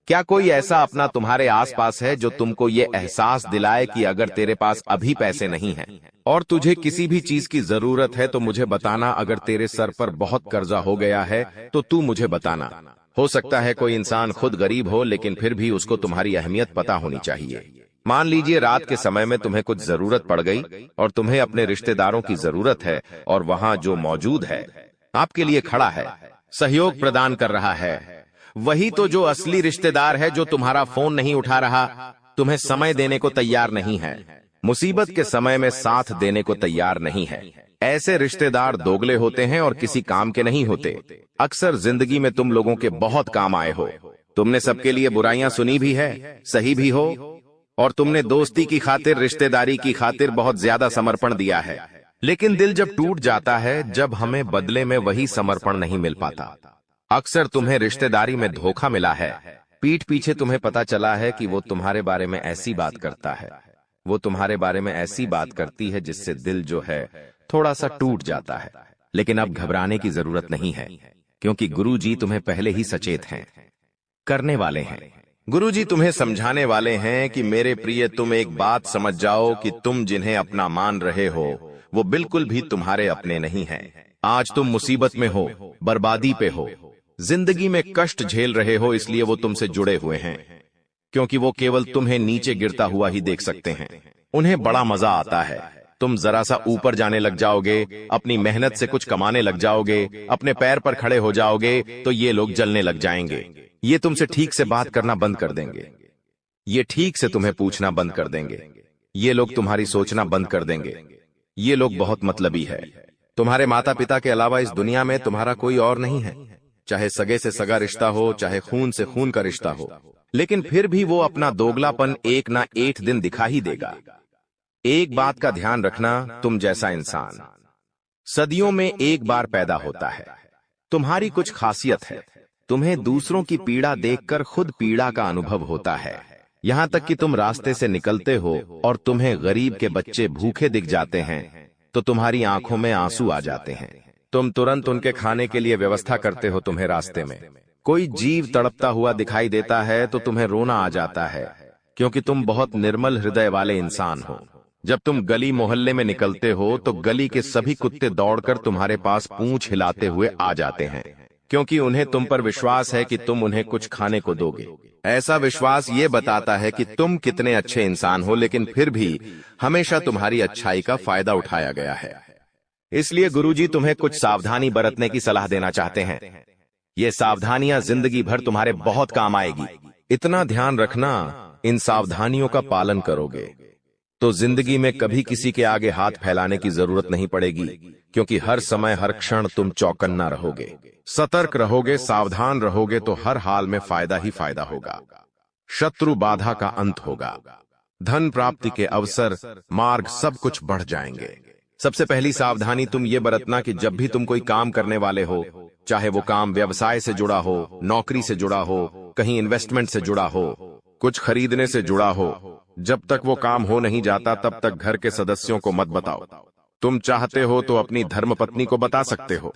क्या कोई ऐसा अपना तुम्हारे आसपास है जो तुमको ये एहसास दिलाए कि अगर तेरे पास अभी पैसे नहीं हैं और तुझे किसी भी चीज की जरूरत है तो मुझे बताना, अगर तेरे सर पर बहुत कर्जा हो गया है तो तू मुझे बताना। हो सकता है कोई इंसान खुद गरीब हो, लेकिन फिर भी उसको तुम्हारी अहमियत पता होनी चाहिए। मान लीजिए रात के समय में तुम्हें कुछ जरूरत पड़ गई और तुम्हें अपने रिश्तेदारों की जरूरत है, और वहां जो मौजूद है आपके लिए खड़ा है, सहयोग प्रदान कर रहा है, वही तो जो असली रिश्तेदार है, जो तुम्हारा फोन नहीं उठा रहा, तुम्हें समय देने को तैयार नहीं है, मुसीबत के समय में साथ देने को तैयार नहीं है। ऐसे रिश्तेदार दोगले होते हैं और किसी काम के नहीं होते। अक्सर जिंदगी में तुम लोगों के बहुत काम आए हो, तुमने सबके लिए बुराइयां सुनी भी है, सही भी हो, और तुमने दोस्ती की खातिर, रिश्तेदारी की खातिर बहुत ज्यादा समर्पण दिया है। लेकिन दिल जब टूट जाता है, जब हमें बदले में वही समर्पण नहीं मिल पाता। अक्सर तुम्हें रिश्तेदारी में धोखा मिला है, पीठ पीछे तुम्हें पता चला है कि वो तुम्हारे बारे में ऐसी बात करता है, वो तुम्हारे बारे में ऐसी बात करती है जिससे दिल जो है थोड़ा सा टूट जाता है। लेकिन अब घबराने की जरूरत नहीं है, क्योंकि गुरुजी तुम्हें पहले ही सचेत हैं, करने वाले हैं। गुरुजी तुम्हें समझाने वाले हैं कि मेरे प्रिय, तुम एक बात समझ जाओ कि तुम जिन्हें अपना मान रहे हो वो बिल्कुल भी तुम्हारे अपने नहीं हैं। आज तुम मुसीबत में हो, बर्बादी पे हो, जिंदगी में कष्ट झेल रहे हो, इसलिए वो तुमसे जुड़े हुए हैं, क्योंकि वो केवल तुम्हें नीचे गिरता हुआ ही देख सकते हैं। उन्हें बड़ा मजा आता है, तुम जरा सा ऊपर जाने लग जाओगे, अपनी मेहनत से कुछ कमाने लग जाओगे, अपने पैर पर खड़े हो जाओगे, तो ये लोग जलने लग जाएंगे। ये तुमसे ठीक से बात करना बंद कर देंगे, ये ठीक से तुम्हें पूछना बंद कर देंगे, ये लोग तुम्हारी सोचना बंद कर देंगे। ये लोग बहुत मतलबी है। तुम्हारे माता पिता के अलावा इस दुनिया में तुम्हारा कोई और नहीं है, चाहे सगे से सगा रिश्ता हो, चाहे खून से खून का रिश्ता हो, लेकिन फिर भी वो अपना दोगलापन एक ना एक दिन दिखा ही देगा। एक बात का ध्यान रखना, तुम जैसा इंसान सदियों में एक बार पैदा होता है। तुम्हारी कुछ खासियत है, तुम्हें दूसरों की पीड़ा देखकर खुद पीड़ा का अनुभव होता है। यहां तक कि तुम रास्ते से निकलते हो और तुम्हें गरीब के बच्चे भूखे दिख जाते हैं तो तुम्हारी आंखों में आंसू आ जाते हैं। तुम तुरंत उनके खाने के लिए व्यवस्था करते हो। तुम्हें रास्ते में कोई जीव तड़पता हुआ दिखाई देता है तो तुम्हें रोना आ जाता है, क्योंकि तुम बहुत निर्मल हृदय वाले इंसान हो। जब तुम गली मोहल्ले में निकलते हो तो गली के सभी कुत्ते दौड़कर तुम्हारे पास पूंछ हिलाते हुए आ जाते हैं, क्योंकि उन्हें तुम पर विश्वास है कि तुम उन्हें कुछ खाने को दोगे। ऐसा विश्वास ये बताता है कि तुम कितने अच्छे इंसान हो, लेकिन फिर भी हमेशा तुम्हारी अच्छाई का फायदा उठाया गया है। इसलिए गुरुजी तुम्हें कुछ सावधानी बरतने की सलाह देना चाहते हैं। ये सावधानियां जिंदगी भर तुम्हारे बहुत काम आएगी। इतना ध्यान रखना, इन सावधानियों का पालन करोगे तो जिंदगी में कभी किसी के आगे हाथ फैलाने की जरूरत नहीं पड़ेगी, क्योंकि हर समय हर क्षण तुम चौकन्ना रहोगे, सतर्क रहोगे, सावधान रहोगे तो हर हाल में फायदा ही फायदा होगा। शत्रु बाधा का अंत होगा, धन प्राप्ति के अवसर, मार्ग सब कुछ बढ़ जाएंगे। सबसे पहली सावधानी तुम ये बरतना कि जब भी तुम कोई काम करने वाले हो, चाहे वो काम व्यवसाय से जुड़ा हो, नौकरी से जुड़ा हो, कहीं इन्वेस्टमेंट से जुड़ा हो, कुछ खरीदने से जुड़ा हो, जब तक वो काम हो नहीं जाता तब तक घर के सदस्यों को मत बताओ। तुम चाहते हो तो अपनी धर्मपत्नी को बता सकते हो,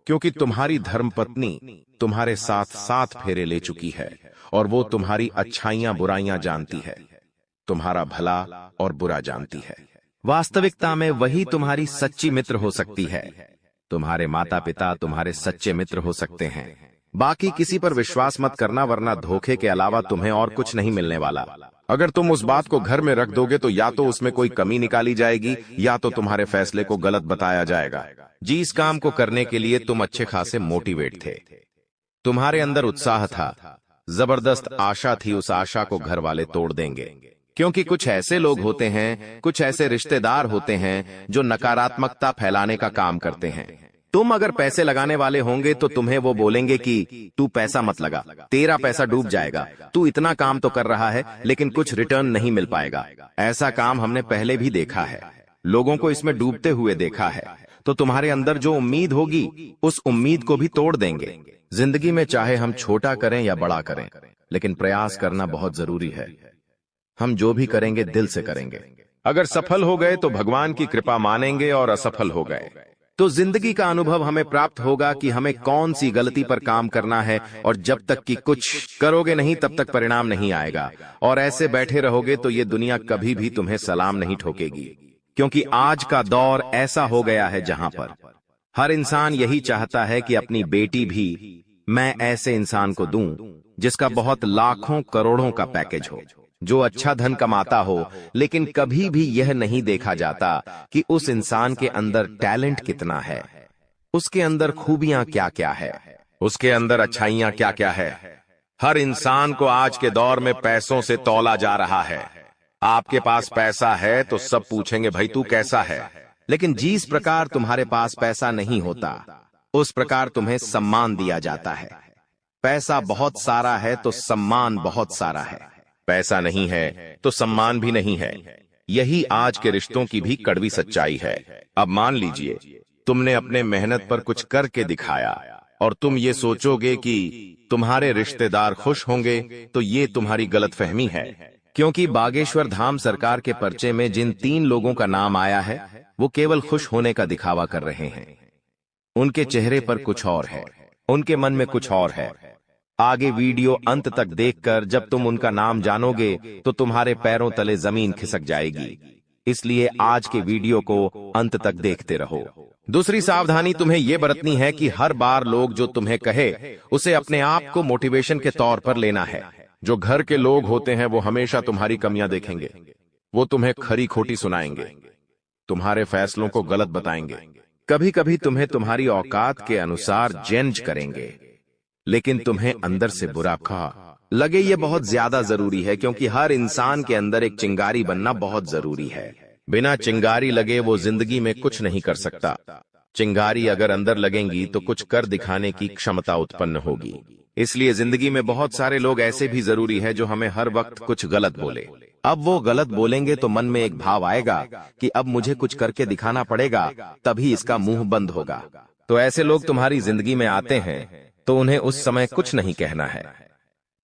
क्योंकि तुम्हारी धर्मपत्नी तुम्हारे साथ 7 फेरे ले चुकी है और वो तुम्हारी अच्छाइयां बुराइयां जानती है, तुम्हारा भला और बुरा जानती है। वास्तविकता में वही तुम्हारी सच्ची मित्र हो सकती है। तुम्हारे माता पिता तुम्हारे सच्चे मित्र हो सकते हैं। बाकी किसी पर विश्वास मत करना, वरना धोखे के अलावा तुम्हें और कुछ नहीं मिलने वाला। अगर तुम उस बात को घर में रख दोगे तो या तो उसमें कोई कमी निकाली जाएगी या तो तुम्हारे फैसले को गलत बताया जाएगा। जिस काम को करने के लिए तुम अच्छे खासे मोटिवेट थे, तुम्हारे अंदर उत्साह था, जबरदस्त आशा थी, उस आशा को घर वाले तोड़ देंगे, क्योंकि कुछ ऐसे लोग होते हैं, कुछ ऐसे रिश्तेदार होते हैं जो नकारात्मकता फैलाने का काम करते हैं। तुम अगर पैसे लगाने वाले होंगे तो तुम्हें वो बोलेंगे कि तू पैसा मत लगा, तेरा पैसा डूब जाएगा, तू इतना काम तो कर रहा है लेकिन कुछ रिटर्न नहीं मिल पाएगा। ऐसा काम हमने पहले भी देखा है, लोगों को इसमें डूबते हुए देखा है। तो तुम्हारे अंदर जो उम्मीद होगी उस उम्मीद को भी तोड़ देंगे। जिंदगी में चाहे हम छोटा करें या बड़ा करें, लेकिन प्रयास करना बहुत जरूरी है। हम जो भी करेंगे दिल से करेंगे। अगर सफल हो गए तो भगवान की कृपा मानेंगे, और असफल हो गए तो जिंदगी का अनुभव हमें प्राप्त होगा कि हमें कौन सी गलती पर काम करना है। और जब तक कि कुछ करोगे नहीं तब तक परिणाम नहीं आएगा। और ऐसे बैठे रहोगे तो ये दुनिया कभी भी तुम्हें सलाम नहीं ठोकेगी। क्योंकि आज का दौर ऐसा हो गया है जहां पर हर इंसान यही चाहता है कि अपनी बेटी भी मैं ऐसे इंसान को दूं जिसका बहुत लाखों करोड़ों का पैकेज हो, जो अच्छा धन कमाता हो। लेकिन कभी भी यह नहीं देखा जाता कि उस इंसान के अंदर टैलेंट कितना है, उसके अंदर खूबियां क्या क्या है, उसके अंदर अच्छाइयां क्या क्या है। हर इंसान को आज के दौर में पैसों से तौला जा रहा है। आपके पास पैसा है तो सब पूछेंगे भाई तू कैसा है। लेकिन जिस प्रकार तुम्हारे पास पैसा नहीं होता उस प्रकार तुम्हें सम्मान दिया जाता है। पैसा बहुत सारा है तो सम्मान बहुत सारा है, पैसा नहीं है तो सम्मान भी नहीं है। यही आज के रिश्तों की भी कड़वी सच्चाई है। अब मान लीजिए तुमने अपने मेहनत पर कुछ करके दिखाया और तुम ये सोचोगे कि तुम्हारे रिश्तेदार खुश होंगे, तो ये तुम्हारी गलतफहमी है। क्योंकि बागेश्वर धाम सरकार के पर्चे में जिन 3 लोगों का नाम आया है वो केवल खुश होने का दिखावा कर रहे हैं। उनके चेहरे पर कुछ और है, उनके मन में कुछ और है। आगे वीडियो अंत तक देखकर जब तुम उनका नाम जानोगे तो तुम्हारे पैरों तले जमीन खिसक जाएगी। इसलिए आज के वीडियो को अंत तक देखते रहो। दूसरी सावधानी तुम्हें यह बरतनी है कि हर बार लोग जो तुम्हें कहे उसे अपने आप को मोटिवेशन के तौर पर लेना है। जो घर के लोग होते हैं वो हमेशा तुम्हारी कमियां देखेंगे, वो तुम्हें खरी खोटी सुनाएंगे, तुम्हारे फैसलों को गलत बताएंगे, कभी कभी तुम्हें तुम्हारी औकात के अनुसार जज करेंगे। लेकिन तुम्हें अंदर से बुरा लगे ये बहुत ज्यादा जरूरी है, क्योंकि हर इंसान के अंदर एक चिंगारी बनना बहुत जरूरी है। बिना चिंगारी लगे वो जिंदगी में कुछ नहीं कर सकता। चिंगारी अगर अंदर लगेंगी तो कुछ कर दिखाने की क्षमता उत्पन्न होगी। इसलिए जिंदगी में बहुत सारे लोग ऐसे भी जरूरी है जो हमें हर वक्त कुछ गलत बोले। अब वो गलत बोलेंगे तो मन में एक भाव आएगा कि अब मुझे कुछ करके दिखाना पड़ेगा, तभी इसका मुंह बंद होगा। तो ऐसे लोग तुम्हारी जिंदगी में आते हैं तो उन्हें उस समय कुछ नहीं कहना है।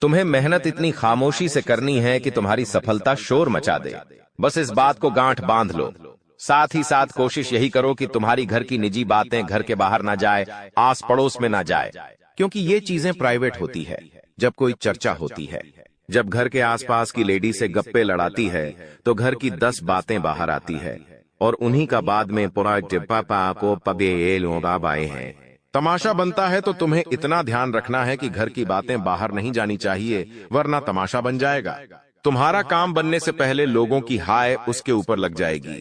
तुम्हें मेहनत इतनी खामोशी से करनी है कि तुम्हारी सफलता शोर मचा दे। बस इस बात को गांठ बांध लो। साथ ही साथ कोशिश यही करो कि तुम्हारी घर की निजी बातें घर के बाहर ना जाए, आस पड़ोस में ना जाए, क्योंकि ये चीजें प्राइवेट होती है। जब कोई चर्चा होती है, जब घर के आसपास की लेडी से गप्पे लड़ाती है तो घर की 10 बातें बाहर आती है, और उन्हीं का बाद में पूरा पापा को पबे बाबाए हैं तमाशा बनता है। तो तुम्हें इतना ध्यान रखना है कि घर की बातें बाहर नहीं जानी चाहिए, वरना तमाशा बन जाएगा। तुम्हारा काम बनने से पहले लोगों की हाय उसके ऊपर लग जाएगी।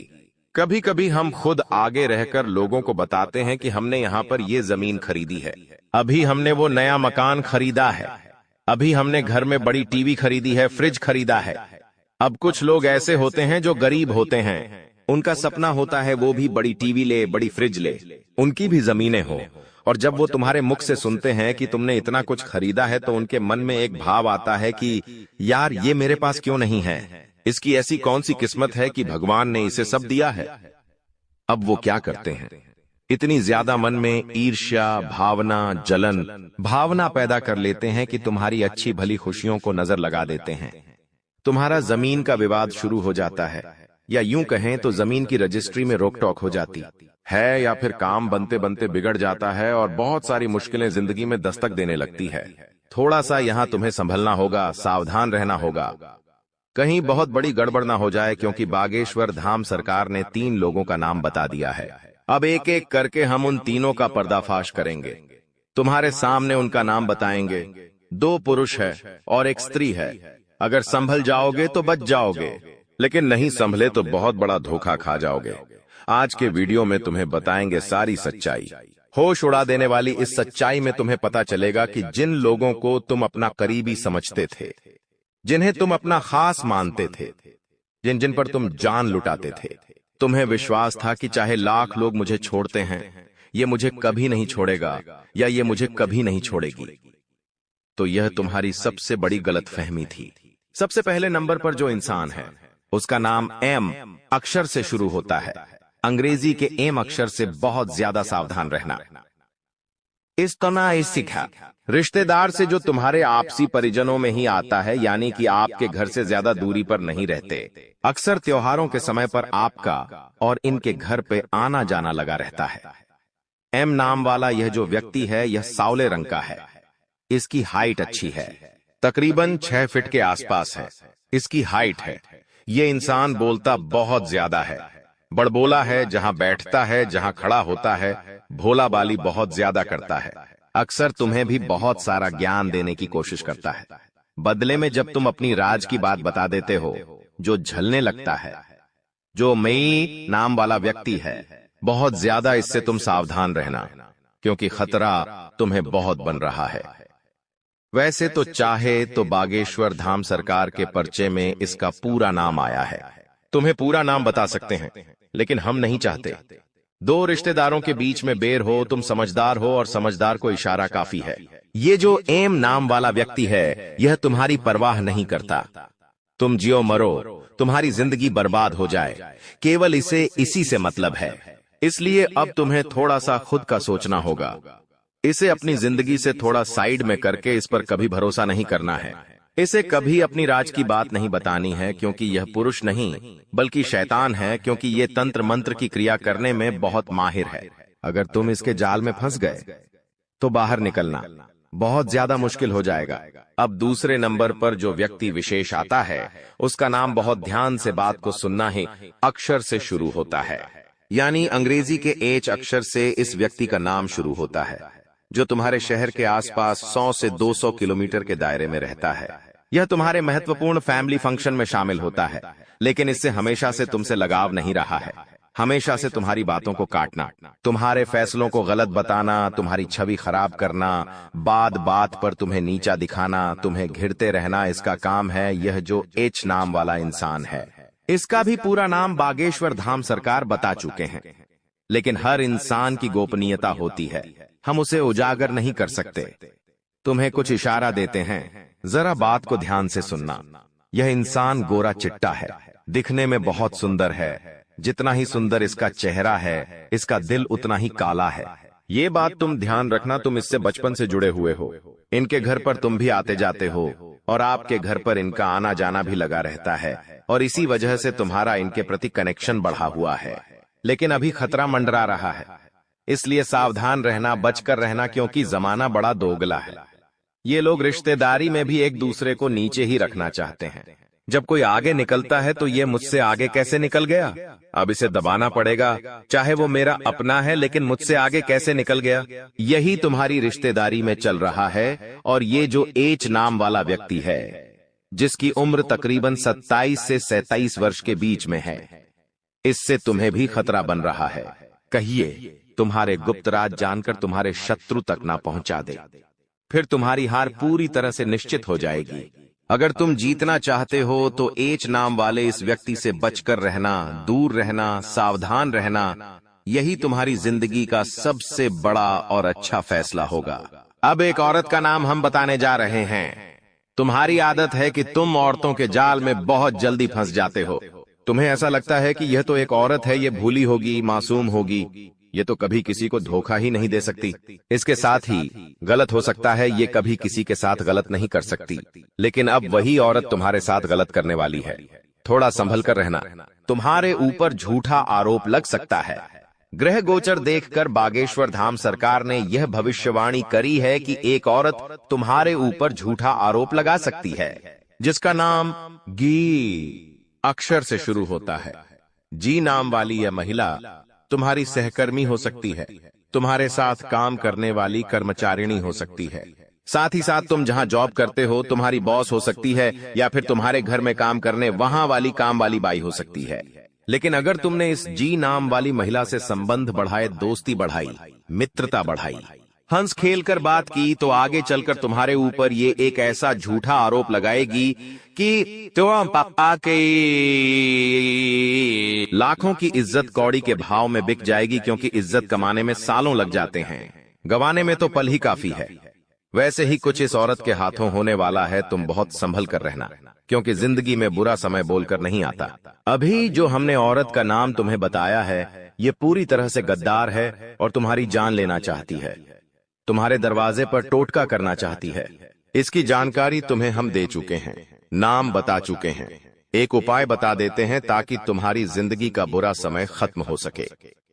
कभी कभी हम खुद आगे रहकर लोगों को बताते हैं कि हमने यहाँ पर ये जमीन खरीदी है, अभी हमने वो नया मकान खरीदा है, अभी हमने घर में बड़ी टीवी खरीदी है, फ्रिज खरीदा है। अब कुछ लोग ऐसे होते हैं जो गरीब होते हैं, उनका सपना होता है वो भी बड़ी टीवी ले, बड़ी फ्रिज ले, उनकी भी जमीनें हो। और जब वो तुम्हारे मुख से सुनते हैं कि तुमने इतना कुछ खरीदा है तो उनके मन में एक भाव आता है कि यार ये मेरे पास क्यों नहीं है, इसकी ऐसी कौन सी किस्मत है कि भगवान ने इसे सब दिया है। अब वो क्या करते हैं, इतनी ज्यादा मन में ईर्ष्या भावना, जलन भावना पैदा कर लेते हैं कि तुम्हारी अच्छी भली खुशियों को नजर लगा देते हैं। तुम्हारा जमीन का विवाद शुरू हो जाता है, या यूं कहें तो जमीन की रजिस्ट्री में रोक टोक हो जाती है, या फिर काम बनते बनते बिगड़ जाता है और बहुत सारी मुश्किलें जिंदगी में दस्तक देने लगती है। थोड़ा सा यहाँ तुम्हें संभलना होगा, सावधान रहना होगा, कहीं बहुत बड़ी गड़बड़ ना हो जाए, क्योंकि बागेश्वर धाम सरकार ने 3 लोगों का नाम बता दिया है। अब एक एक करके हम उन तीनों का पर्दाफाश करेंगे। तुम्हारे सामने उनका नाम बताएंगे। 2 पुरुष है और एक स्त्री है। अगर संभल जाओगे तो बच जाओगे, लेकिन नहीं संभले तो बहुत बड़ा धोखा खा जाओगे। आज के वीडियो में तुम्हें बताएंगे सारी सच्चाई। होश उड़ा देने वाली इस सच्चाई में तुम्हें पता चलेगा कि जिन लोगों को तुम अपना करीबी समझते थे, जिन्हें तुम अपना खास मानते थे, जिन जिन पर तुम जान लुटाते थे, तुम्हें विश्वास था कि चाहे लाख लोग मुझे छोड़ते हैं ये मुझे कभी नहीं छोड़ेगा या ये मुझे कभी नहीं छोड़ेगी, तो यह तुम्हारी सबसे बड़ी गलतफहमी थी। सबसे पहले नंबर पर जो इंसान है उसका नाम एम अक्षर से शुरू होता है। अंग्रेजी के एम अक्षर से बहुत ज्यादा सावधान रहना। इस तना सीखा रिश्तेदार से जो तुम्हारे आपसी परिजनों में ही आता है, यानी कि आपके घर से ज्यादा दूरी पर नहीं रहते। अक्सर त्योहारों के समय पर आपका और इनके घर पे आना जाना लगा रहता है। एम नाम वाला यह जो व्यक्ति है यह सांवले रंग का है। इसकी हाइट अच्छी है, तकरीबन 6 फीट के आसपास है। इसकी हाइट है। ये इंसान बोलता बहुत ज्यादा है, बड़बोला है। जहां बैठता है, जहां खड़ा होता है, भोला बाली बहुत ज्यादा करता है। अक्सर तुम्हें भी बहुत सारा ज्ञान देने की कोशिश करता है। बदले में जब तुम अपनी राज की बात बता देते हो, जो झलने लगता है। जो मई नाम वाला व्यक्ति है, बहुत ज्यादा इससे तुम सावधान रहना, क्योंकि खतरा तुम्हें बहुत बन रहा है। वैसे तो चाहे तो बागेश्वर धाम सरकार के पर्चे में इसका पूरा नाम आया है। तुम्हें पूरा नाम बता सकते हैं, लेकिन हम नहीं चाहते। 2 रिश्तेदारों के बीच में बेर हो, तुम समझदार हो और समझदार को इशारा काफी है। ये जो एम नाम वाला व्यक्ति है यह तुम्हारी परवाह नहीं करता। तुम जियो मरो, तुम्हारी जिंदगी बर्बाद हो जाए, केवल इसे इसी से मतलब है। इसलिए अब तुम्हें थोड़ा सा खुद का सोचना होगा। इसे अपनी जिंदगी से थोड़ा साइड में करके इस पर कभी भरोसा नहीं करना है। इसे कभी अपनी राज की बात नहीं बतानी है, क्योंकि यह पुरुष नहीं बल्कि शैतान है, क्योंकि ये तंत्र मंत्र की क्रिया करने में बहुत माहिर है। अगर तुम इसके जाल में फंस गए तो बाहर निकलना बहुत ज्यादा मुश्किल हो जाएगा। अब दूसरे नंबर पर जो व्यक्ति विशेष आता है उसका नाम, बहुत ध्यान से बात को सुनना है, अक्षर से शुरू होता है। यानी अंग्रेजी के एच अक्षर से इस व्यक्ति का नाम शुरू होता है, जो तुम्हारे शहर के आसपास 100 से 200 किलोमीटर के दायरे में रहता है। यह तुम्हारे महत्वपूर्ण फैमिली फंक्शन में शामिल होता है, लेकिन इससे हमेशा से तुमसे लगाव नहीं रहा है। हमेशा से तुम्हारी बातों को काटना, तुम्हारे फैसलों को गलत बताना, तुम्हारी छवि खराब करना, बात बात पर तुम्हें नीचा दिखाना, तुम्हें घिरते रहना, इसका काम है। यह जो एच नाम वाला इंसान है, इसका भी पूरा नाम बागेश्वर धाम सरकार बता चुके हैं, लेकिन हर इंसान की गोपनीयता होती है, हम उसे उजागर नहीं कर सकते। तुम्हें कुछ इशारा देते हैं, जरा बात को ध्यान से सुनना। यह इंसान गोरा चिट्टा है, दिखने में बहुत सुंदर है। जितना ही सुंदर इसका चेहरा है, इसका दिल उतना ही काला है। ये बात तुम ध्यान रखना, तुम इससे बचपन से जुड़े हुए हो। इनके घर पर तुम भी आते जाते हो और आपके घर पर इनका आना जाना भी लगा रहता है, और इसी वजह से तुम्हारा इनके प्रति कनेक्शन बढ़ा हुआ है। लेकिन अभी खतरा मंडरा रहा है, इसलिए सावधान रहना, बचकर रहना, क्योंकि जमाना बड़ा दोगला है। ये लोग रिश्तेदारी में भी एक दूसरे को नीचे ही रखना चाहते हैं। जब कोई आगे निकलता है तो ये मुझसे आगे कैसे निकल गया, अब इसे दबाना पड़ेगा, चाहे वो मेरा अपना है, लेकिन मुझसे आगे कैसे निकल गया। यही तुम्हारी रिश्तेदारी में चल रहा है। और ये जो एच नाम वाला व्यक्ति है, जिसकी उम्र तकरीबन 27 से 37 वर्ष के बीच में है, इससे तुम्हें भी खतरा बन रहा है। कहिए तुम्हारे गुप्त राज जानकर तुम्हारे शत्रु तक ना पहुंचा दे, फिर तुम्हारी हार पूरी तरह से निश्चित हो जाएगी। अगर तुम जीतना चाहते हो तो एच नाम वाले इस व्यक्ति से बचकर रहना, दूर रहना, सावधान रहना। यही तुम्हारी जिंदगी का सबसे बड़ा और अच्छा फैसला होगा। अब एक औरत का नाम हम बताने जा रहे हैं। तुम्हारी आदत है कि तुम औरतों के जाल में बहुत जल्दी फंस जाते हो। तुम्हें ऐसा लगता है कि यह तो एक औरत है, ये भूली होगी, मासूम होगी, ये तो कभी किसी को धोखा ही नहीं दे सकती। इसके साथ ही गलत हो सकता है, ये कभी किसी के साथ गलत नहीं कर सकती। लेकिन अब वही औरत तुम्हारे साथ गलत करने वाली है। थोड़ा संभल कर रहना, तुम्हारे ऊपर झूठा आरोप लग सकता है। ग्रह गोचर देखकर बागेश्वर धाम सरकार ने यह भविष्यवाणी करी है कि एक औरत तुम्हारे ऊपर झूठा आरोप लगा सकती है, जिसका नाम गी अक्षर से शुरू होता है। जी नाम वाली यह महिला तुम्हारी सहकर्मी हो सकती है, तुम्हारे साथ काम करने वाली कर्मचारिणी हो सकती है। साथ ही साथ तुम जहां जॉब करते हो तुम्हारी बॉस हो सकती है, या फिर तुम्हारे घर में काम करने वहां वाली काम वाली बाई हो सकती है। लेकिन अगर तुमने इस जी नाम वाली महिला से संबंध बढ़ाए, दोस्ती बढ़ाई, मित्रता बढ़ाई, हंस खेल कर बात की तो आगे चलकर तुम्हारे ऊपर ये एक ऐसा झूठा आरोप लगाएगी कि तुम पापा के लाखों की इज्जत कौड़ी के भाव में बिक जाएगी, क्योंकि इज्जत कमाने में सालों लग जाते हैं, गंवाने में तो पल ही काफी है। वैसे ही कुछ इस औरत के हाथों होने वाला है। तुम बहुत संभल कर रहना, क्योंकि जिंदगी में बुरा समय बोलकर नहीं आता। अभी जो हमने औरत का नाम तुम्हें बताया है, ये पूरी तरह से गद्दार है और तुम्हारी जान लेना चाहती है। तुम्हारे दरवाजे पर टोटका करना चाहती है। इसकी जानकारी तुम्हें हम दे चुके हैं, नाम बता चुके हैं। एक उपाय बता देते हैं ताकि तुम्हारी जिंदगी का बुरा समय खत्म हो सके,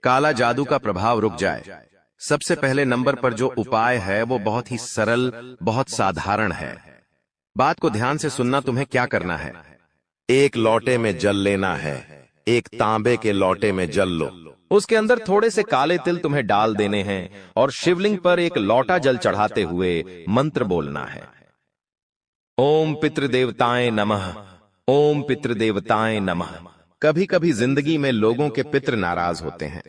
काला जादू का प्रभाव रुक जाए। सबसे पहले नंबर पर जो उपाय है वो बहुत ही सरल, बहुत साधारण है। बात को ध्यान से सुनना। तुम्हें क्या करना है, एक लोटे में जल लेना है। एक तांबे के लोटे में जल लो, उसके अंदर थोड़े से काले तिल तुम्हें डाल देने हैं और शिवलिंग पर एक लोटा जल चढ़ाते हुए मंत्र बोलना है, ओम पितृदेवताएं नमः, ओम पितृदेवताएं नमः। कभी कभी जिंदगी में लोगों के पितृ नाराज होते हैं,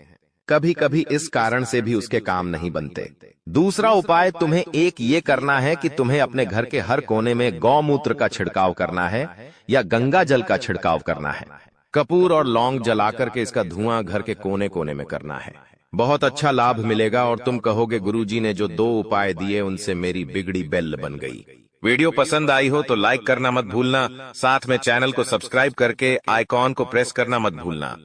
कभी कभी इस कारण से भी उसके काम नहीं बनते। दूसरा उपाय तुम्हें एक ये करना है कि तुम्हें अपने घर के हर कोने में गौमूत्र का छिड़काव करना है या गंगा जल का छिड़काव करना है। कपूर और लौंग जलाकर के इसका धुआं घर के कोने कोने में करना है। बहुत अच्छा लाभ मिलेगा और तुम कहोगे गुरुजी ने जो 2 उपाय दिए उनसे मेरी बिगड़ी बेल बन गई। वीडियो पसंद आई हो तो लाइक करना मत भूलना, साथ में चैनल को सब्सक्राइब करके आइकॉन को प्रेस करना मत भूलना।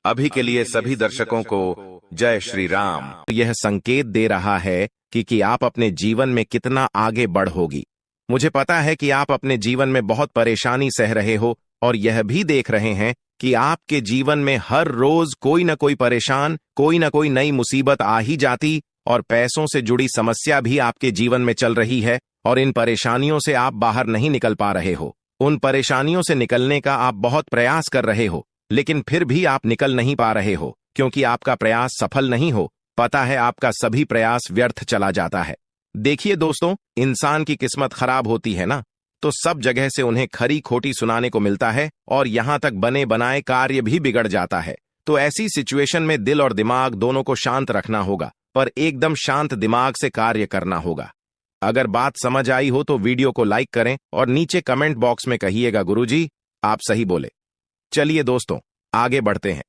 अभी के लिए सभी दर्शकों को जय श्री राम। यह संकेत दे रहा है कि आप अपने जीवन में कितना आगे बढ़ोगी। मुझे पता है कि आप अपने जीवन में बहुत परेशानी सह रहे हो और यह भी देख रहे हैं कि आपके जीवन में हर रोज कोई न कोई परेशान, कोई न कोई नई मुसीबत आ ही जाती और पैसों से जुड़ी समस्या भी आपके जीवन में चल रही है और इन परेशानियों से आप बाहर नहीं निकल पा रहे हो। उन परेशानियों से निकलने का आप बहुत प्रयास कर रहे हो, लेकिन फिर भी आप निकल नहीं पा रहे हो क्योंकि आपका प्रयास सफल नहीं हो। पता है आपका सभी प्रयास व्यर्थ चला जाता है। देखिए दोस्तों, इंसान की किस्मत खराब होती है ना, तो सब जगह से उन्हें खरी खोटी सुनाने को मिलता है और यहां तक बने बनाए कार्य भी बिगड़ जाता है। तो ऐसी सिचुएशन में दिल और दिमाग दोनों को शांत रखना होगा, पर एकदम शांत दिमाग से कार्य करना होगा। अगर बात समझ आई हो तो वीडियो को लाइक करें और नीचे कमेंट बॉक्स में कहिएगा गुरुजी आप सही बोले। चलिए दोस्तों आगे बढ़ते हैं।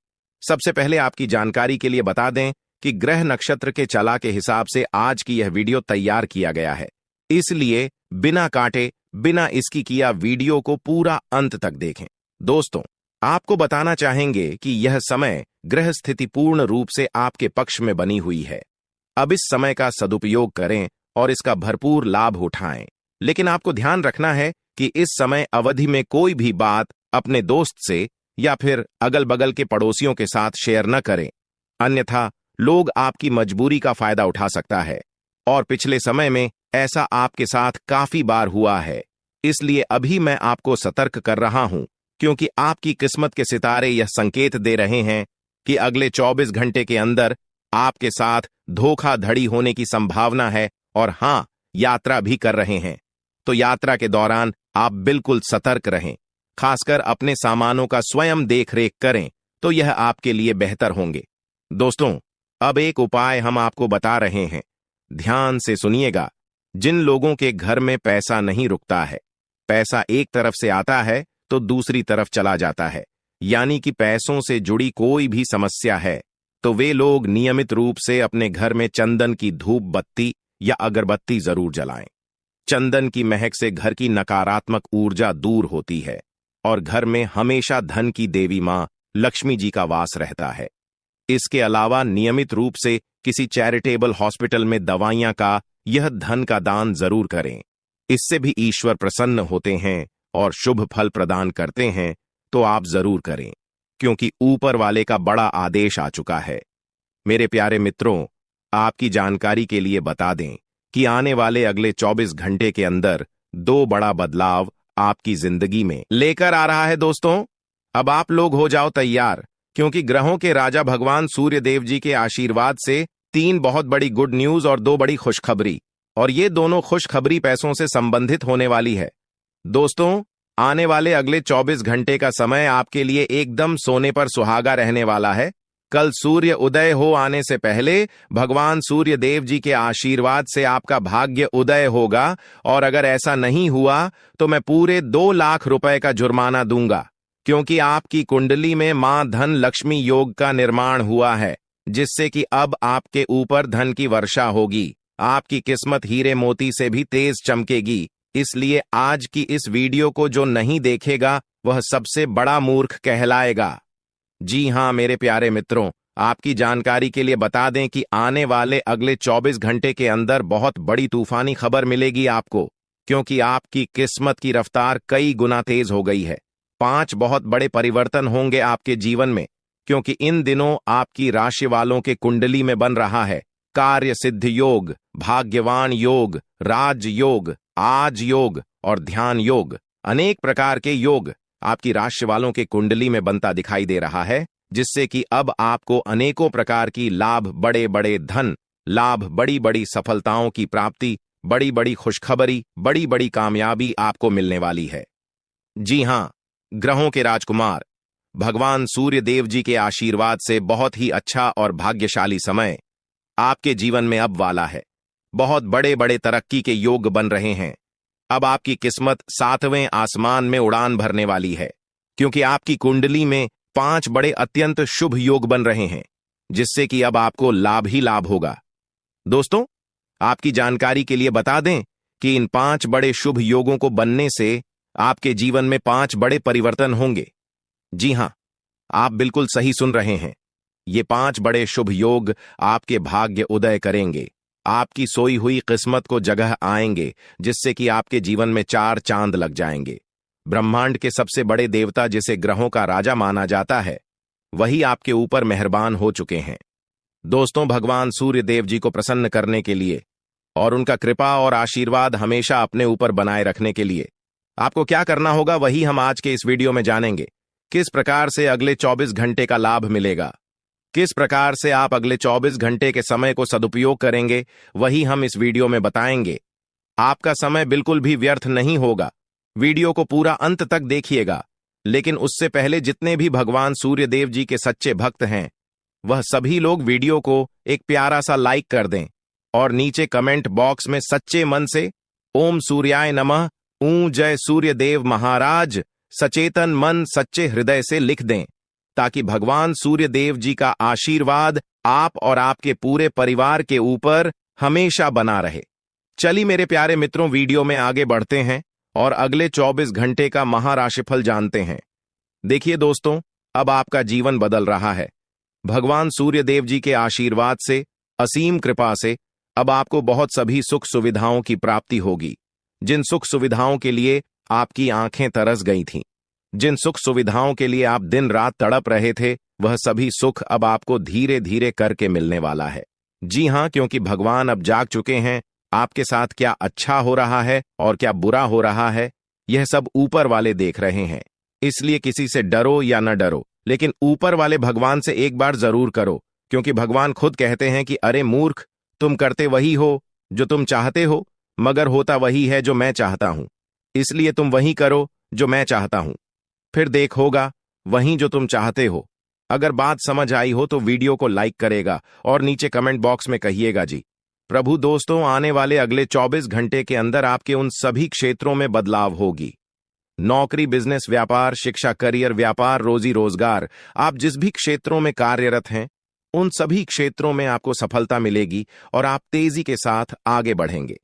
सबसे पहले आपकी जानकारी के लिए बता दें कि ग्रह नक्षत्र के चला के हिसाब से आज की यह वीडियो तैयार किया गया है, इसलिए बिना काटे बिना इसकी किया वीडियो को पूरा अंत तक देखें। दोस्तों आपको बताना चाहेंगे कि यह समय ग्रह स्थिति पूर्ण रूप से आपके पक्ष में बनी हुई है। अब इस समय का सदुपयोग करें और इसका भरपूर लाभ उठाएं। लेकिन आपको ध्यान रखना है कि इस समय अवधि में कोई भी बात अपने दोस्त से या फिर अगल बगल के पड़ोसियों के साथ शेयर न करें, अन्यथा लोग आपकी मजबूरी का फायदा उठा सकता है और पिछले समय में ऐसा आपके साथ काफी बार हुआ है। इसलिए अभी मैं आपको सतर्क कर रहा हूं क्योंकि आपकी किस्मत के सितारे यह संकेत दे रहे हैं कि अगले 24 घंटे के अंदर आपके साथ धोखाधड़ी होने की संभावना है और हां, यात्रा भी कर रहे हैं। तो यात्रा के दौरान आप बिल्कुल सतर्क रहें, खासकर अपने सामानों का स्वयं देखरेख करें तो यह आपके लिए बेहतर होंगे। दोस्तों अब एक उपाय हम आपको बता रहे हैं, ध्यान से सुनिएगा। जिन लोगों के घर में पैसा नहीं रुकता है, पैसा एक तरफ से आता है तो दूसरी तरफ चला जाता है, यानी कि पैसों से जुड़ी कोई भी समस्या है, तो वे लोग नियमित रूप से अपने घर में चंदन की धूप बत्ती या अगरबत्ती जरूर जलाएं। चंदन की महक से घर की नकारात्मक ऊर्जा दूर होती है और घर में हमेशा धन की देवी मां लक्ष्मी जी का वास रहता है। इसके अलावा नियमित रूप से किसी चैरिटेबल हॉस्पिटल में दवाइयां का यह धन का दान जरूर करें। इससे भी ईश्वर प्रसन्न होते हैं और शुभ फल प्रदान करते हैं, तो आप जरूर करें क्योंकि ऊपर वाले का बड़ा आदेश आ चुका है। मेरे प्यारे मित्रों, आपकी जानकारी के लिए बता दें कि आने वाले अगले 24 घंटे के अंदर 2 बड़ा बदलाव आपकी जिंदगी में लेकर आ रहा है। दोस्तों अब आप लोग हो जाओ तैयार, क्योंकि ग्रहों के राजा भगवान सूर्य देव जी के आशीर्वाद से 3 बहुत बड़ी गुड न्यूज और 2 बड़ी खुशखबरी, और ये दोनों खुशखबरी पैसों से संबंधित होने वाली है। दोस्तों आने वाले अगले 24 घंटे का समय आपके लिए एकदम सोने पर सुहागा रहने वाला है कल सूर्य उदय हो आने से पहले भगवान सूर्य देव जी के आशीर्वाद से आपका भाग्य उदय होगा, और अगर ऐसा नहीं हुआ तो मैं पूरे 2 लाख रुपए का जुर्माना दूंगा, क्योंकि आपकी कुंडली में मां धन लक्ष्मी योग का निर्माण हुआ है, जिससे कि अब आपके ऊपर धन की वर्षा होगी। आपकी किस्मत हीरे मोती से भी तेज चमकेगी। इसलिए आज की इस वीडियो को जो नहीं देखेगा वह सबसे बड़ा मूर्ख कहलाएगा। जी हां मेरे प्यारे मित्रों, आपकी जानकारी के लिए बता दें कि आने वाले अगले 24 घंटे के अंदर बहुत बड़ी तूफानी खबर मिलेगी आपको, क्योंकि आपकी किस्मत की रफ्तार कई गुना तेज हो गई है। 5 बहुत बड़े परिवर्तन होंगे आपके जीवन में, क्योंकि इन दिनों आपकी राशि वालों के कुंडली में बन रहा है कार्य सिद्ध योग, भाग्यवान योग, राज योग, आज योग और ध्यान योग। अनेक प्रकार के योग आपकी राशि वालों के कुंडली में बनता दिखाई दे रहा है, जिससे कि अब आपको अनेकों प्रकार की लाभ, बड़े बड़े धन लाभ, बड़ी बड़ी सफलताओं की प्राप्ति, बड़ी बड़ी खुशखबरी, बड़ी बड़ी कामयाबी आपको मिलने वाली है। जी हां, ग्रहों के राजकुमार भगवान सूर्य देव जी के आशीर्वाद से बहुत ही अच्छा और भाग्यशाली समय आपके जीवन में अब वाला है। बहुत बड़े बड़े तरक्की के योग बन रहे हैं। अब आपकी किस्मत 7वें आसमान में उड़ान भरने वाली है, क्योंकि आपकी कुंडली में 5 बड़े अत्यंत शुभ योग बन रहे हैं, जिससे कि अब आपको लाभ ही लाभ होगा। दोस्तों, आपकी जानकारी के लिए बता दें कि इन 5 बड़े शुभ योगों को बनने से आपके जीवन में 5 बड़े परिवर्तन होंगे। जी हां, आप बिल्कुल सही सुन रहे हैं। ये 5 बड़े शुभ योग आपके भाग्य उदय करेंगे, आपकी सोई हुई किस्मत को जगह आएंगे, जिससे कि आपके जीवन में 4 चांद लग जाएंगे। ब्रह्मांड के सबसे बड़े देवता, जिसे ग्रहों का राजा माना जाता है, वही आपके ऊपर मेहरबान हो चुके हैं। दोस्तों, भगवान सूर्य देव जी को प्रसन्न करने के लिए और उनका कृपा और आशीर्वाद हमेशा अपने ऊपर बनाए रखने के लिए आपको क्या करना होगा, वही हम आज के इस वीडियो में जानेंगे। किस प्रकार से अगले 24 घंटे का लाभ मिलेगा, किस प्रकार से आप अगले 24 घंटे के समय को सदुपयोग करेंगे, वही हम इस वीडियो में बताएंगे। आपका समय बिल्कुल भी व्यर्थ नहीं होगा। वीडियो को पूरा अंत तक देखिएगा, लेकिन उससे पहले जितने भी भगवान सूर्य देव जी के सच्चे भक्त हैं, वह सभी लोग वीडियो को एक प्यारा सा लाइक कर दें और नीचे कमेंट बॉक्स में सच्चे मन से ओम सूर्याय नमः, ऊं जय सूर्य देव महाराज, सचेतन मन सच्चे हृदय से लिख दें, ताकि भगवान सूर्य देव जी का आशीर्वाद आप और आपके पूरे परिवार के ऊपर हमेशा बना रहे। चलिए मेरे प्यारे मित्रों, वीडियो में आगे बढ़ते हैं और अगले 24 घंटे का महाराशिफल जानते हैं। देखिए दोस्तों, अब आपका जीवन बदल रहा है। भगवान सूर्य देव जी के आशीर्वाद से, असीम कृपा से अब आपको बहुत सभी सुख सुविधाओं की प्राप्ति होगी। जिन सुख सुविधाओं के लिए आपकी आंखें तरस गई थीं, जिन सुख सुविधाओं के लिए आप दिन रात तड़प रहे थे, वह सभी सुख अब आपको धीरे धीरे करके मिलने वाला है। जी हां, क्योंकि भगवान अब जाग चुके हैं। आपके साथ क्या अच्छा हो रहा है और क्या बुरा हो रहा है, यह सब ऊपर वाले देख रहे हैं। इसलिए किसी से डरो या न डरो, लेकिन ऊपर वाले भगवान से एक बार जरूर करो, क्योंकि भगवान खुद कहते हैं कि अरे मूर्ख, तुम करते वही हो जो तुम चाहते हो, मगर होता वही है जो मैं चाहता हूं। इसलिए तुम वही करो जो मैं चाहता हूं, फिर देख होगा वही जो तुम चाहते हो। अगर बात समझ आई हो तो वीडियो को लाइक करेगा और नीचे कमेंट बॉक्स में कहिएगा जी प्रभु। दोस्तों, आने वाले अगले 24 घंटे के अंदर आपके उन सभी क्षेत्रों में बदलाव होगी। नौकरी, बिजनेस, व्यापार, शिक्षा, करियर, व्यापार, रोजी रोजगार, आप जिस भी क्षेत्रों में कार्यरत हैं, उन सभी क्षेत्रों में आपको सफलता मिलेगी और आप तेजी के साथ आगे बढ़ेंगे।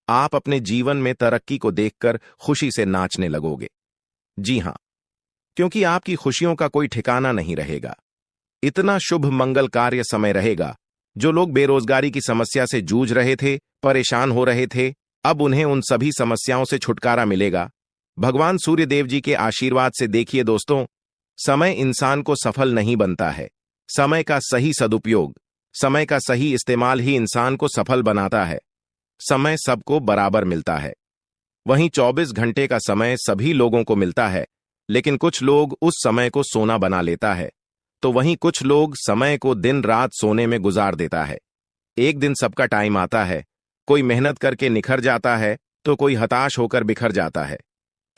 आप अपने जीवन में तरक्की को देखकर खुशी से नाचने लगोगे। जी हां, क्योंकि आपकी खुशियों का कोई ठिकाना नहीं रहेगा। इतना शुभ मंगल कार्य समय रहेगा। जो लोग बेरोजगारी की समस्या से जूझ रहे थे, परेशान हो रहे थे, अब उन्हें उन सभी समस्याओं से छुटकारा मिलेगा भगवान सूर्य देव जी के आशीर्वाद से। देखिए दोस्तों, समय इंसान को सफल नहीं बनता है। समय का सही सदुपयोग, समय का सही इस्तेमाल ही इंसान को सफल बनाता है। समय सबको बराबर मिलता है। वहीं 24 घंटे का समय सभी लोगों को मिलता है, लेकिन कुछ लोग उस समय को सोना बना लेता है, तो वहीं कुछ लोग समय को दिन रात सोने में गुजार देता है। एक दिन सबका टाइम आता है, कोई मेहनत करके निखर जाता है तो कोई हताश होकर बिखर जाता है।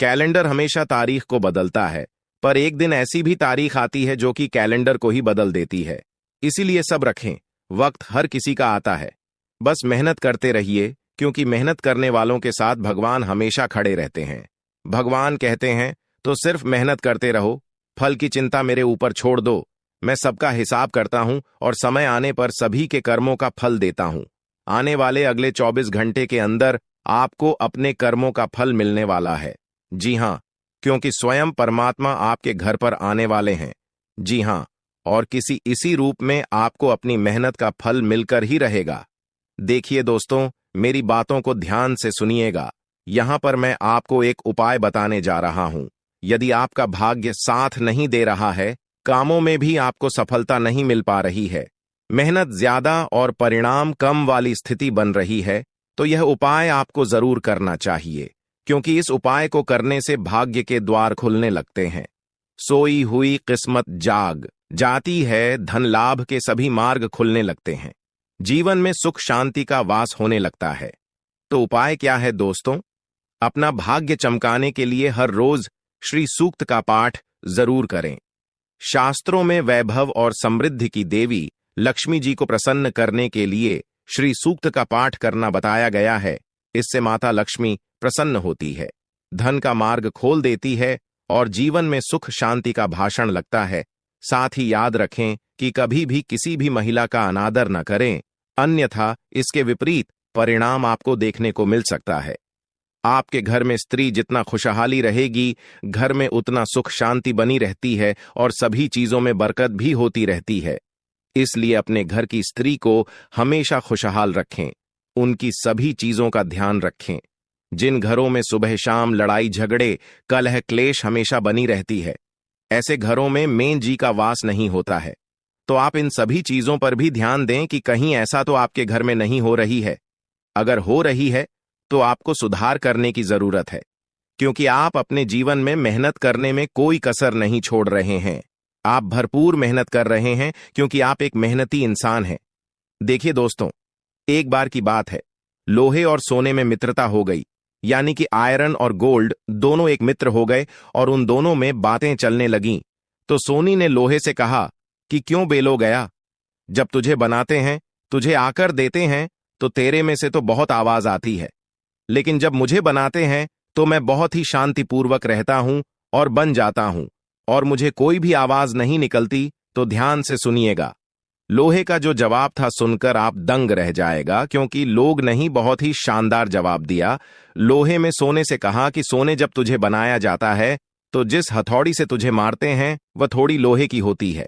कैलेंडर हमेशा तारीख को बदलता है, पर एक दिन ऐसी भी तारीख आती है जो कि कैलेंडर को ही बदल देती है। इसीलिए सब रखें, वक्त हर किसी का आता है। बस मेहनत करते रहिए, क्योंकि मेहनत करने वालों के साथ भगवान हमेशा खड़े रहते हैं। भगवान कहते हैं, तो सिर्फ मेहनत करते रहो, फल की चिंता मेरे ऊपर छोड़ दो। मैं सबका हिसाब करता हूं और समय आने पर सभी के कर्मों का फल देता हूं। आने वाले अगले 24 घंटे के अंदर आपको अपने कर्मों का फल मिलने वाला है। जी हां, क्योंकि स्वयं परमात्मा आपके घर पर आने वाले हैं। जी हां, और किसी इसी रूप में आपको अपनी मेहनत का फल मिलकर ही रहेगा। देखिए दोस्तों, मेरी बातों को ध्यान से सुनिएगा। यहां पर मैं आपको एक उपाय बताने जा रहा हूं। यदि आपका भाग्य साथ नहीं दे रहा है, कामों में भी आपको सफलता नहीं मिल पा रही है, मेहनत ज्यादा और परिणाम कम वाली स्थिति बन रही है, तो यह उपाय आपको जरूर करना चाहिए, क्योंकि इस उपाय को करने से भाग्य के द्वार खुलने लगते हैं। सोई हुई किस्मत जाग जाती है, धन लाभ के सभी मार्ग खुलने लगते हैं, जीवन में सुख शांति का वास होने लगता है। तो उपाय क्या है दोस्तों? अपना भाग्य चमकाने के लिए हर रोज श्री सूक्त का पाठ जरूर करें। शास्त्रों में वैभव और समृद्धि की देवी लक्ष्मी जी को प्रसन्न करने के लिए श्री सूक्त का पाठ करना बताया गया है। इससे माता लक्ष्मी प्रसन्न होती है, धन का मार्ग खोल देती है और जीवन में सुख शांति का भाषण लगता है। साथ ही याद रखें कि कभी भी किसी भी महिला का अनादर न करें, अन्यथा इसके विपरीत परिणाम आपको देखने को मिल सकता है। आपके घर में स्त्री जितना खुशहाली रहेगी, घर में उतना सुख शांति बनी रहती है और सभी चीजों में बरकत भी होती रहती है। इसलिए अपने घर की स्त्री को हमेशा खुशहाल रखें, उनकी सभी चीजों का ध्यान रखें। जिन घरों में सुबह शाम लड़ाई झगड़े कलह क्लेश हमेशा बनी रहती है, ऐसे घरों में मेन जी का वास नहीं होता है। तो आप इन सभी चीजों पर भी ध्यान दें कि कहीं ऐसा तो आपके घर में नहीं हो रही है। अगर हो रही है तो आपको सुधार करने की जरूरत है, क्योंकि आप अपने जीवन में मेहनत करने में कोई कसर नहीं छोड़ रहे हैं। आप भरपूर मेहनत कर रहे हैं, क्योंकि आप एक मेहनती इंसान हैं। देखिए दोस्तों, एक बार की बात है, लोहे और सोने में मित्रता हो गई, यानी कि आयरन और गोल्ड दोनों एक मित्र हो गए और उन दोनों में बातें चलने लगीं। तो सोनी ने लोहे से कहा कि क्यों बेलो गया, जब तुझे बनाते हैं, तुझे आकर देते हैं, तो तेरे में से तो बहुत आवाज आती है, लेकिन जब मुझे बनाते हैं तो मैं बहुत ही शांतिपूर्वक रहता हूं और बन जाता हूं, और मुझे कोई भी आवाज नहीं निकलती। तो ध्यान से सुनिएगा। लोहे का जो जवाब था सुनकर आप दंग रह जाएगा, क्योंकि लोग नहीं, बहुत ही शानदार जवाब दिया। लोहे में सोने से कहा कि सोने, जब तुझे बनाया जाता है तो जिस हथौड़ी से तुझे मारते हैं वह थोड़ी लोहे की होती है,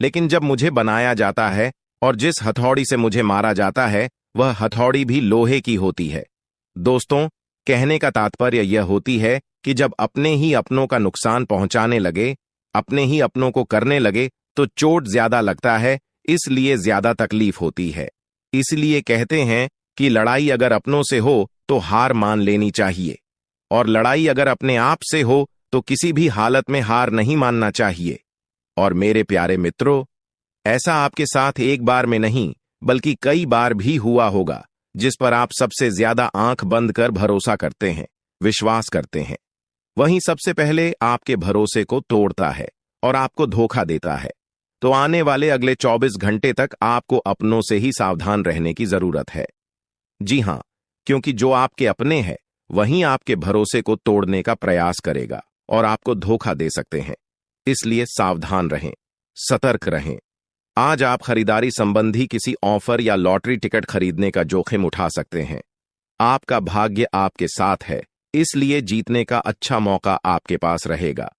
लेकिन जब मुझे बनाया जाता है और जिस हथौड़ी से मुझे मारा जाता है वह हथौड़ी भी लोहे की होती है। दोस्तों, कहने का तात्पर्य यह होती है कि जब अपने ही अपनों का नुकसान पहुंचाने लगे, अपने ही अपनों को करने लगे, तो चोट ज्यादा लगता है, इसलिए ज्यादा तकलीफ होती है। इसलिए कहते हैं कि लड़ाई अगर अपनों से हो तो हार मान लेनी चाहिए, और लड़ाई अगर अपने आप से हो तो किसी भी हालत में हार नहीं मानना चाहिए। और मेरे प्यारे मित्रों, ऐसा आपके साथ एक बार में नहीं बल्कि कई बार भी हुआ होगा, जिस पर आप सबसे ज्यादा आंख बंद कर भरोसा करते हैं, विश्वास करते हैं। वहीं सबसे पहले आपके भरोसे को तोड़ता है और आपको धोखा देता है। तो आने वाले अगले 24 घंटे तक आपको अपनों से ही सावधान रहने की जरूरत है। जी हां, क्योंकि जो आपके अपने हैं वहीं आपके भरोसे को तोड़ने का प्रयास करेगा और आपको धोखा दे सकते हैं। इसलिए सावधान रहें, सतर्क रहें। आज आप खरीदारी संबंधी किसी ऑफर या लॉटरी टिकट खरीदने का जोखिम उठा सकते हैं। आपका भाग्य आपके साथ है, इसलिए जीतने का अच्छा मौका आपके पास रहेगा।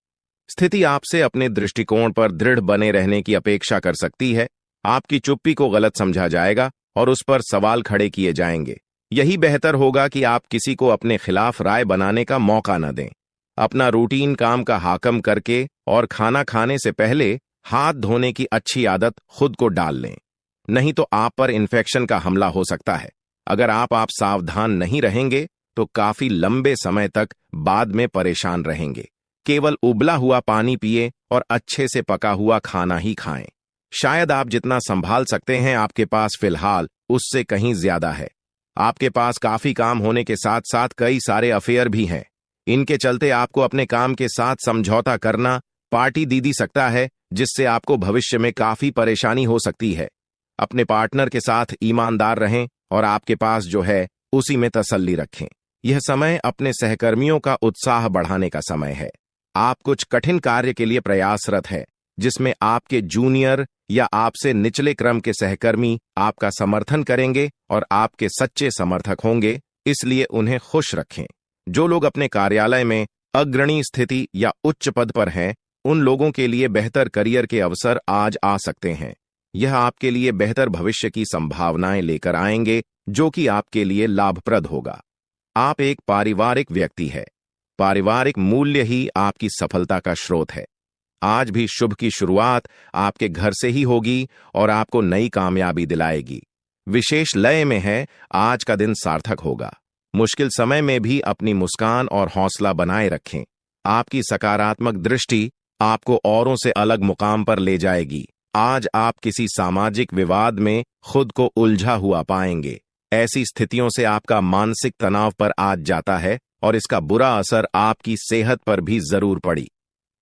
स्थिति आपसे अपने दृष्टिकोण पर दृढ़ बने रहने की अपेक्षा कर सकती है। आपकी चुप्पी को गलत समझा जाएगा और उस पर सवाल खड़े किए जाएंगे। यही बेहतर होगा कि आप किसी को अपने खिलाफ राय बनाने का मौका न दें। अपना रूटीन काम का हाकम करके और खाना खाने से पहले हाथ धोने की अच्छी आदत खुद को डाल लें, नहीं तो आप पर इन्फेक्शन का हमला हो सकता है। अगर आप सावधान नहीं रहेंगे तो काफी लंबे समय तक बाद में परेशान रहेंगे। केवल उबला हुआ पानी पिए और अच्छे से पका हुआ खाना ही खाएं। शायद आप जितना संभाल सकते हैं आपके पास फिलहाल उससे कहीं ज्यादा है। आपके पास काफी काम होने के साथ साथ कई सारे अफेयर भी हैं। इनके चलते आपको अपने काम के साथ समझौता करना पार्टी दीदी सकता है, जिससे आपको भविष्य में काफी परेशानी हो सकती है। अपने पार्टनर के साथ ईमानदार रहें और आपके पास जो है उसी में तसल्ली रखें। यह समय अपने सहकर्मियों का उत्साह बढ़ाने का समय है। आप कुछ कठिन कार्य के लिए प्रयासरत है, जिसमें आपके जूनियर या आपसे निचले क्रम के सहकर्मी आपका समर्थन करेंगे और आपके सच्चे समर्थक होंगे, इसलिए उन्हें खुश रखें। जो लोग अपने कार्यालय में अग्रणी स्थिति या उच्च पद पर हैं, उन लोगों के लिए बेहतर करियर के अवसर आज आ सकते हैं। यह आपके लिए बेहतर भविष्य की संभावनाएं लेकर आएंगे, जो कि आपके लिए लाभप्रद होगा। आप एक पारिवारिक व्यक्ति है। पारिवारिक मूल्य ही आपकी सफलता का स्रोत है। आज भी शुभ की शुरुआत आपके घर से ही होगी और आपको नई कामयाबी दिलाएगी। विशेष लय में है, आज का दिन सार्थक होगा। मुश्किल समय में भी अपनी मुस्कान और हौसला बनाए रखें। आपकी सकारात्मक दृष्टि आपको औरों से अलग मुकाम पर ले जाएगी। आज आप किसी सामाजिक विवाद में खुद को उलझा हुआ पाएंगे। ऐसी स्थितियों से आपका मानसिक तनाव पर आज जाता है और इसका बुरा असर आपकी सेहत पर भी जरूर पड़ी।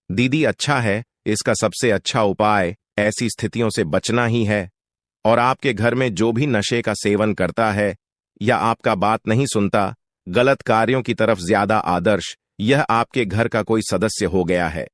दीदी अच्छा है, इसका सबसे अच्छा उपाय ऐसी स्थितियों से बचना ही है। और आपके घर में जो भी नशे का सेवन करता है या आपका बात नहीं सुनता, गलत कार्यों की तरफ ज्यादा आदर्श, यह आपके घर का कोई सदस्य हो गया है।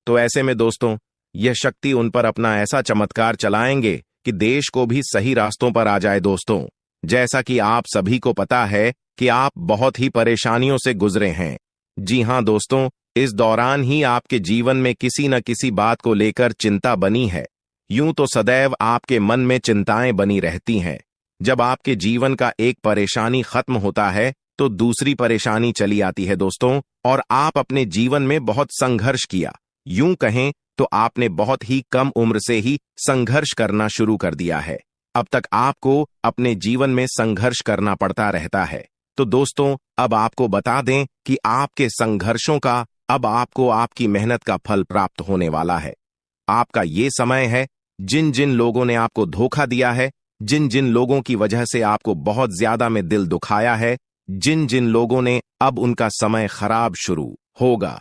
तो ऐसे में दोस्तों, यह शक्ति उन पर अपना ऐसा चमत्कार चलाएंगे कि देश को भी सही रास्तों पर आ जाए। दोस्तों, जैसा कि आप सभी को पता है कि आप बहुत ही परेशानियों से गुजरे हैं। जी हां दोस्तों, इस दौरान ही आपके जीवन में किसी न किसी बात को लेकर चिंता बनी है। यूं तो सदैव आपके मन में चिंताएं बनी रहती हैं। जब आपके जीवन का एक परेशानी खत्म होता है तो दूसरी परेशानी चली आती है दोस्तों, और आप अपने जीवन में बहुत संघर्ष किया। यूं कहें तो आपने बहुत ही कम उम्र से ही संघर्ष करना शुरू कर दिया है। अब तक आपको अपने जीवन में संघर्ष करना पड़ता रहता है। तो दोस्तों, अब आपको बता दें कि आपके संघर्षों का अब आपको आपकी मेहनत का फल प्राप्त होने वाला है। आपका ये समय है, जिन जिन लोगों ने आपको धोखा दिया है, जिन जिन लोगों की वजह से आपको बहुत ज्यादा में दिल दुखाया है, जिन जिन लोगों ने, अब उनका समय खराब शुरू होगा।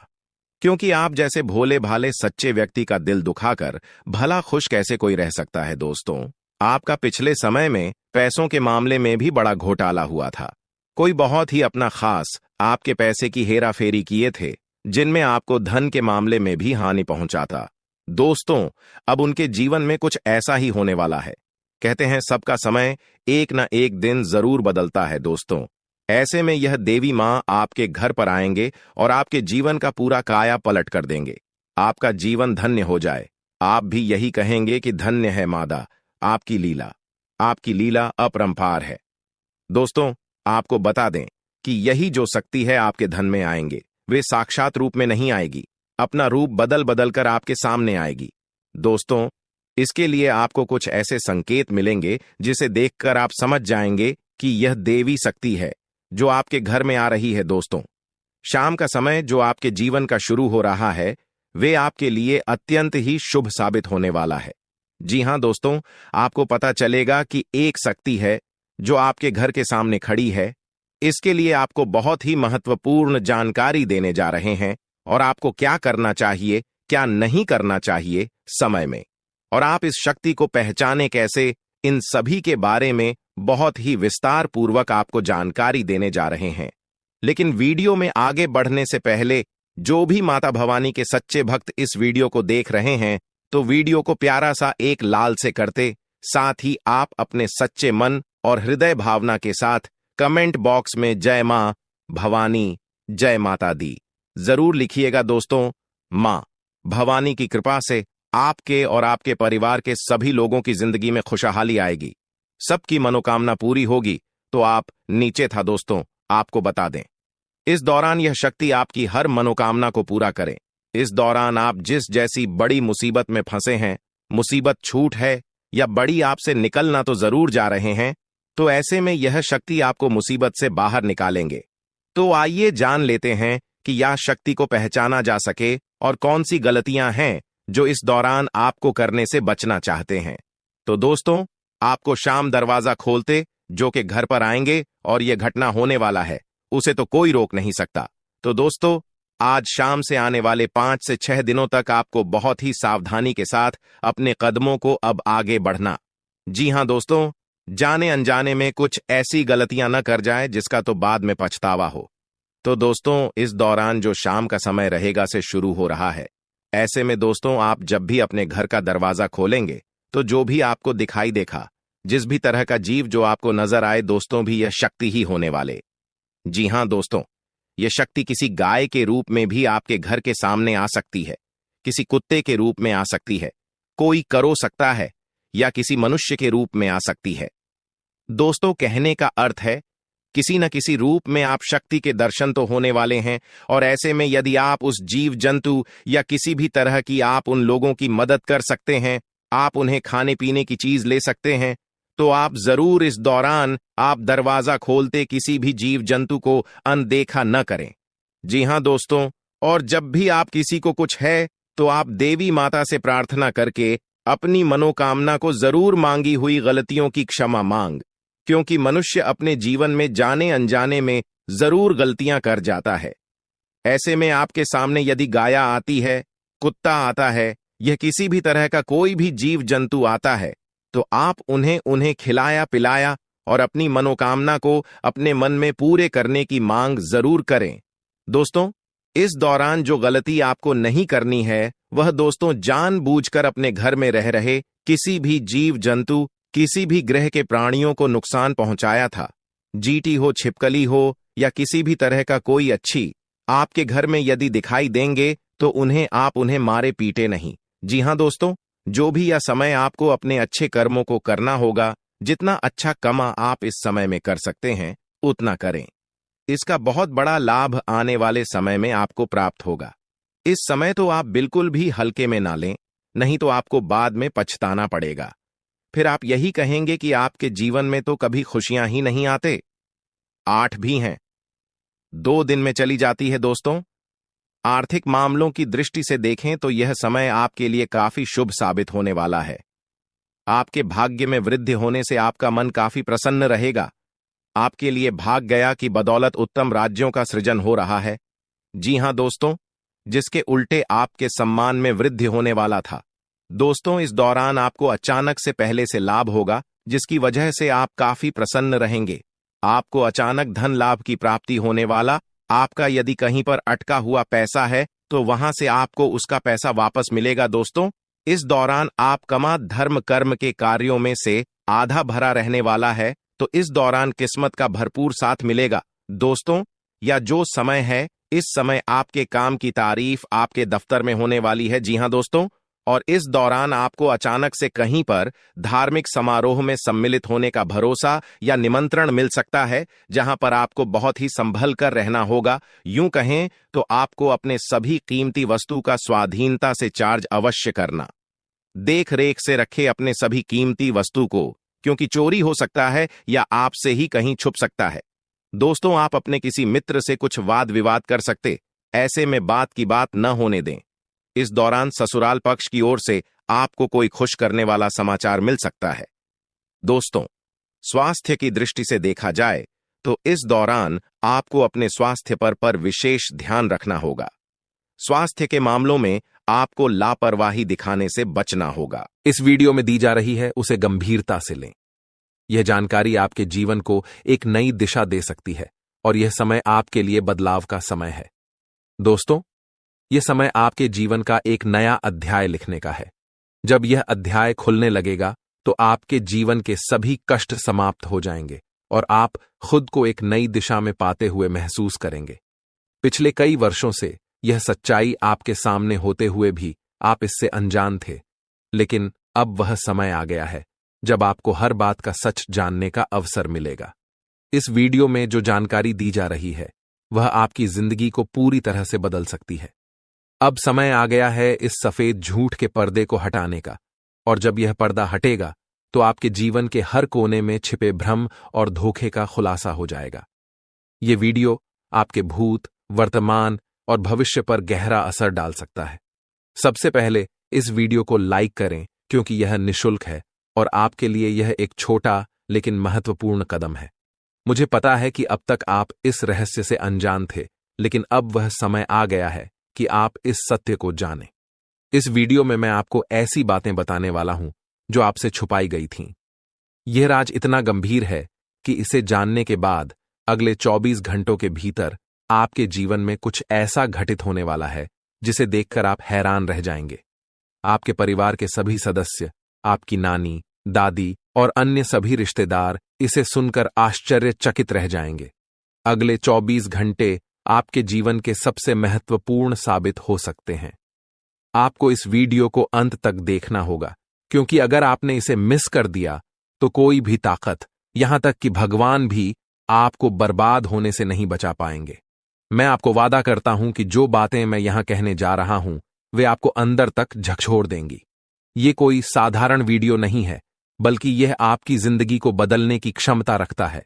क्योंकि आप जैसे भोले भाले सच्चे व्यक्ति का दिल दुखाकर भला खुश कैसे कोई रह सकता है। दोस्तों, आपका पिछले समय में पैसों के मामले में भी बड़ा घोटाला हुआ था। कोई बहुत ही अपना खास आपके पैसे की हेरा फेरी किए थे, जिनमें आपको धन के मामले में भी हानि पहुंचा था। दोस्तों, अब उनके जीवन में कुछ ऐसा ही होने वाला है। कहते हैं सबका समय एक न एक दिन जरूर बदलता है। दोस्तों, ऐसे में यह देवी मां आपके घर पर आएंगे और आपके जीवन का पूरा काया पलट कर देंगे। आपका जीवन धन्य हो जाए। आप भी यही कहेंगे कि धन्य है मादा, आपकी लीला अपरंपार है। दोस्तों, आपको बता दें कि यही जो शक्ति है आपके धन में आएंगे, वे साक्षात रूप में नहीं आएगी, अपना रूप बदल बदल कर आपके सामने आएगी। दोस्तों, इसके लिए आपको कुछ ऐसे संकेत मिलेंगे जिसे देखकर आप समझ जाएंगे कि यह देवी शक्ति है जो आपके घर में आ रही है। दोस्तों, शाम का समय जो आपके जीवन का शुरू हो रहा है, वे आपके लिए अत्यंत ही शुभ साबित होने वाला है। जी हां दोस्तों, आपको पता चलेगा कि एक शक्ति है जो आपके घर के सामने खड़ी है। इसके लिए आपको बहुत ही महत्वपूर्ण जानकारी देने जा रहे हैं, और आपको क्या करना चाहिए, क्या नहीं करना चाहिए समय में, और आप इस शक्ति को पहचाने कैसे, इन सभी के बारे में बहुत ही विस्तार पूर्वक आपको जानकारी देने जा रहे हैं। लेकिन वीडियो में आगे बढ़ने से पहले जो भी माता भवानी के सच्चे भक्त इस वीडियो को देख रहे हैं, तो वीडियो को प्यारा सा एक लाल से करते, साथ ही आप अपने सच्चे मन और हृदय भावना के साथ कमेंट बॉक्स में जय मां भवानी, जय माता दी जरूर लिखिएगा। दोस्तों, मां भवानी की कृपा से आपके और आपके परिवार के सभी लोगों की जिंदगी में खुशहाली आएगी, सबकी मनोकामना पूरी होगी। तो आप नीचे था दोस्तों, आपको बता दें, इस दौरान यह शक्ति आपकी हर मनोकामना को पूरा करें। इस दौरान आप जिस जैसी बड़ी मुसीबत में फंसे हैं, मुसीबत छूट है या बड़ी आपसे निकलना तो जरूर जा रहे हैं, तो ऐसे में यह शक्ति आपको मुसीबत से बाहर निकालेंगे। तो आइए जान लेते हैं कि यह शक्ति को पहचाना जा सके और कौन सी गलतियां हैं जो इस दौरान आपको करने से बचना चाहते हैं। तो दोस्तों, आपको शाम दरवाजा खोलते जो कि घर पर आएंगे और यह घटना होने वाला है, उसे तो कोई रोक नहीं सकता। तो दोस्तों, आज शाम से आने वाले 5 से 6 दिनों तक आपको बहुत ही सावधानी के साथ अपने कदमों को अब आगे बढ़ना। जी हां दोस्तों, जाने अनजाने में कुछ ऐसी गलतियां न कर जाए जिसका तो बाद में पछतावा हो। तो दोस्तों, इस दौरान जो शाम का समय रहेगा से शुरू हो रहा है। ऐसे में दोस्तों, आप जब भी अपने घर का दरवाजा खोलेंगे तो जो भी आपको दिखाई देखा, जिस भी तरह का जीव जो आपको नजर आए दोस्तों, भी यह शक्ति ही होने वाले। जी हां दोस्तों, यह शक्ति किसी गाय के रूप में भी आपके घर के सामने आ सकती है, किसी कुत्ते के रूप में आ सकती है, कोई करो सकता है, या किसी मनुष्य के रूप में आ सकती है। दोस्तों, कहने का अर्थ है किसी न किसी रूप में आप शक्ति के दर्शन तो होने वाले हैं। और ऐसे में यदि आप उस जीव जंतु या किसी भी तरह की आप उन लोगों की मदद कर सकते हैं, आप उन्हें खाने पीने की चीज ले सकते हैं, तो आप जरूर इस दौरान आप दरवाजा खोलते किसी भी जीव जंतु को अनदेखा न करें। जी हां दोस्तों, और जब भी आप किसी को कुछ है तो आप देवी माता से प्रार्थना करके अपनी मनोकामना को जरूर मांगी हुई गलतियों की क्षमा मांग, क्योंकि मनुष्य अपने जीवन में जाने अनजाने में जरूर गलतियां कर जाता है। ऐसे में आपके सामने यदि गाया आती है, कुत्ता आता है, यह किसी भी तरह का कोई भी जीव जंतु आता है, तो आप उन्हें खिलाया पिलाया और अपनी मनोकामना को अपने मन में पूरे करने की मांग जरूर करें। दोस्तों, इस दौरान जो गलती आपको नहीं करनी है वह दोस्तों जानबूझकर अपने घर में रह रहे किसी भी जीव जंतु, किसी भी ग्रह के प्राणियों को नुकसान पहुंचाया था। जीटी हो, छिपकली हो या किसी भी तरह का कोई अच्छी आपके घर में यदि दिखाई देंगे तो उन्हें मारे पीटे नहीं। जी हां दोस्तों, जो भी यह समय आपको अपने अच्छे कर्मों को करना होगा, जितना अच्छा कमा आप इस समय में कर सकते हैं उतना करें। इसका बहुत बड़ा लाभ आने वाले समय में आपको प्राप्त होगा। इस समय तो आप बिल्कुल भी हल्के में ना लें, नहीं तो आपको बाद में पछताना पड़ेगा। फिर आप यही कहेंगे कि आपके जीवन में तो कभी खुशियां ही नहीं आते। 8 भी हैं, 2 दिन में चली जाती है। दोस्तों, आर्थिक मामलों की दृष्टि से देखें तो यह समय आपके लिए काफी शुभ साबित होने वाला है। आपके भाग्य में वृद्धि होने से आपका मन काफी प्रसन्न रहेगा। आपके लिए भाग गया कि बदौलत उत्तम राज्यों का सृजन हो रहा है। जी हां दोस्तों, जिसके उल्टे आपके सम्मान में वृद्धि होने वाला था। दोस्तों, इस दौरान आपको अचानक से पहले से लाभ होगा, जिसकी वजह से आप काफी प्रसन्न रहेंगे। आपको अचानक धन लाभ की प्राप्ति होने वाला। आपका यदि कहीं पर अटका हुआ पैसा है तो वहां से आपको उसका पैसा वापस मिलेगा। दोस्तों, इस दौरान आप कमा धर्म कर्म के कार्यों में से आधा भरा रहने वाला है, तो इस दौरान किस्मत का भरपूर साथ मिलेगा। दोस्तों, या जो समय है, इस समय आपके काम की तारीफ आपके दफ्तर में होने वाली है। जी हां दोस्तों, और इस दौरान आपको अचानक से कहीं पर धार्मिक समारोह में सम्मिलित होने का भरोसा या निमंत्रण मिल सकता है, जहां पर आपको बहुत ही संभल कर रहना होगा। यूं कहें तो आपको अपने सभी कीमती वस्तु का स्वाधीनता से चार्ज अवश्य करना। देख रेख से रखे अपने सभी कीमती वस्तु को, क्योंकि चोरी हो सकता है या आपसे ही कहीं छुप सकता है। दोस्तों, आप अपने किसी मित्र से कुछ वाद विवाद कर सकते, ऐसे में बात की बात न होने दें। इस दौरान ससुराल पक्ष की ओर से आपको कोई खुश करने वाला समाचार मिल सकता है। दोस्तों, स्वास्थ्य की दृष्टि से देखा जाए तो इस दौरान आपको अपने स्वास्थ्य पर विशेष ध्यान रखना होगा। स्वास्थ्य के मामलों में आपको लापरवाही दिखाने से बचना होगा। इस वीडियो में दी जा रही है उसे गंभीरता से लें। यह जानकारी आपके जीवन को एक नई दिशा दे सकती है और यह समय आपके लिए बदलाव का समय है। दोस्तों, यह समय आपके जीवन का एक नया अध्याय लिखने का है। जब यह अध्याय खुलने लगेगा तो आपके जीवन के सभी कष्ट समाप्त हो जाएंगे और आप खुद को एक नई दिशा में पाते हुए महसूस करेंगे। पिछले कई वर्षों से यह सच्चाई आपके सामने होते हुए भी आप इससे अनजान थे, लेकिन अब वह समय आ गया है जब आपको हर बात का सच जानने का अवसर मिलेगा। इस वीडियो में जो जानकारी दी जा रही है वह आपकी जिंदगी को पूरी तरह से बदल सकती है। अब समय आ गया है इस सफेद झूठ के पर्दे को हटाने का, और जब यह पर्दा हटेगा तो आपके जीवन के हर कोने में छिपे भ्रम और धोखे का खुलासा हो जाएगा। यह वीडियो आपके भूत, वर्तमान और भविष्य पर गहरा असर डाल सकता है। सबसे पहले इस वीडियो को लाइक करें, क्योंकि यह निःशुल्क है और आपके लिए यह एक छोटा लेकिन महत्वपूर्ण कदम है। मुझे पता है कि अब तक आप इस रहस्य से अनजान थे, लेकिन अब वह समय आ गया है कि आप इस सत्य को जानें। इस वीडियो में मैं आपको ऐसी बातें बताने वाला हूं जो आपसे छुपाई गई थीं। यह राज इतना गंभीर है कि इसे जानने के बाद अगले 24 घंटों के भीतर आपके जीवन में कुछ ऐसा घटित होने वाला है जिसे देखकर आप हैरान रह जाएंगे। आपके परिवार के सभी सदस्य, आपकी नानी, दादी और अन्य सभी रिश्तेदार इसे सुनकर आश्चर्यचकित रह जाएंगे। अगले 24 घंटे आपके जीवन के सबसे महत्वपूर्ण साबित हो सकते हैं। आपको इस वीडियो को अंत तक देखना होगा, क्योंकि अगर आपने इसे मिस कर दिया तो कोई भी ताकत, यहां तक कि भगवान भी आपको बर्बाद होने से नहीं बचा पाएंगे। मैं आपको वादा करता हूं कि जो बातें मैं यहां कहने जा रहा हूं वे आपको अंदर तक झकझोर देंगी। ये कोई साधारण वीडियो नहीं है, बल्कि यह आपकी जिंदगी को बदलने की क्षमता रखता है।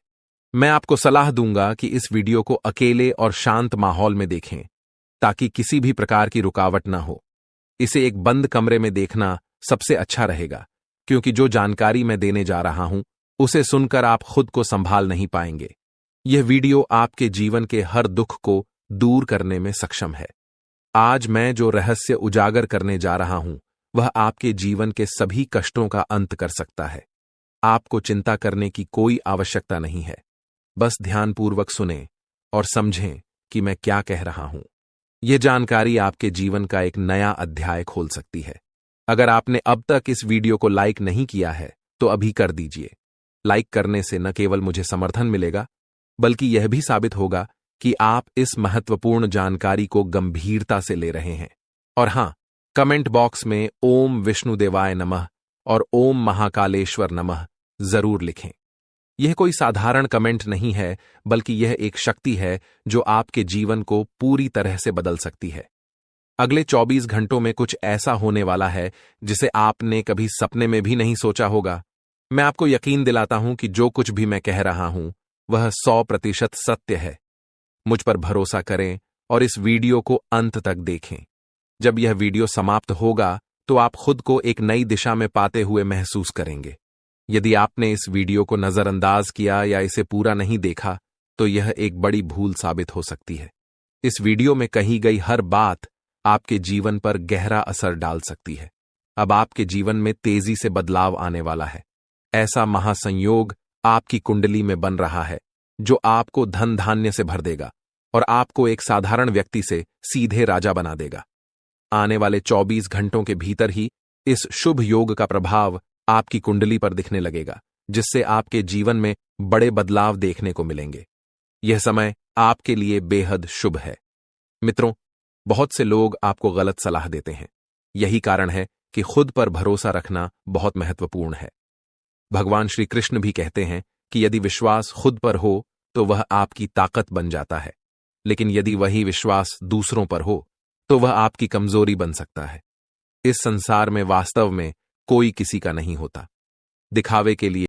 मैं आपको सलाह दूंगा कि इस वीडियो को अकेले और शांत माहौल में देखें, ताकि किसी भी प्रकार की रुकावट ना हो। इसे एक बंद कमरे में देखना सबसे अच्छा रहेगा, क्योंकि जो जानकारी मैं देने जा रहा हूं उसे सुनकर आप खुद को संभाल नहीं पाएंगे। यह वीडियो आपके जीवन के हर दुख को दूर करने में सक्षम है। आज मैं जो रहस्य उजागर करने जा रहा हूं वह आपके जीवन के सभी कष्टों का अंत कर सकता है। आपको चिंता करने की कोई आवश्यकता नहीं है। बस ध्यानपूर्वक सुनें और समझें कि मैं क्या कह रहा हूं। यह जानकारी आपके जीवन का एक नया अध्याय खोल सकती है। अगर आपने अब तक इस वीडियो को लाइक नहीं किया है तो अभी कर दीजिए। लाइक करने से न केवल मुझे समर्थन मिलेगा, बल्कि यह भी साबित होगा कि आप इस महत्वपूर्ण जानकारी को गंभीरता से ले रहे हैं। और हां, कमेंट बॉक्स में ओम विष्णुदेवाय नमः और ओम महाकालेश्वर नमः जरूर लिखें। यह कोई साधारण कमेंट नहीं है, बल्कि यह एक शक्ति है जो आपके जीवन को पूरी तरह से बदल सकती है। अगले 24 घंटों में कुछ ऐसा होने वाला है जिसे आपने कभी सपने में भी नहीं सोचा होगा। मैं आपको यकीन दिलाता हूं कि जो कुछ भी मैं कह रहा हूं वह 100% सत्य है। मुझ पर भरोसा करें और इस वीडियो को अंत तक देखें। जब यह वीडियो समाप्त होगा तो आप खुद को एक नई दिशा में पाते हुए महसूस करेंगे। यदि आपने इस वीडियो को नजरअंदाज किया या इसे पूरा नहीं देखा तो यह एक बड़ी भूल साबित हो सकती है। इस वीडियो में कही गई हर बात आपके जीवन पर गहरा असर डाल सकती है। अब आपके जीवन में तेजी से बदलाव आने वाला है। ऐसा महासंयोग आपकी कुंडली में बन रहा है जो आपको धन धान्य से भर देगा और आपको एक साधारण व्यक्ति से सीधे राजा बना देगा। आने वाले 24 घंटों के भीतर ही इस शुभ योग का प्रभाव आपकी कुंडली पर दिखने लगेगा, जिससे आपके जीवन में बड़े बदलाव देखने को मिलेंगे। यह समय आपके लिए बेहद शुभ है। मित्रों, बहुत से लोग आपको गलत सलाह देते हैं। यही कारण है कि खुद पर भरोसा रखना बहुत महत्वपूर्ण है। भगवान श्री कृष्ण भी कहते हैं कि यदि विश्वास खुद पर हो तो वह आपकी ताकत बन जाता है, लेकिन यदि वही विश्वास दूसरों पर हो तो वह आपकी कमजोरी बन सकता है। इस संसार में वास्तव में कोई किसी का नहीं होता। दिखावे के लिए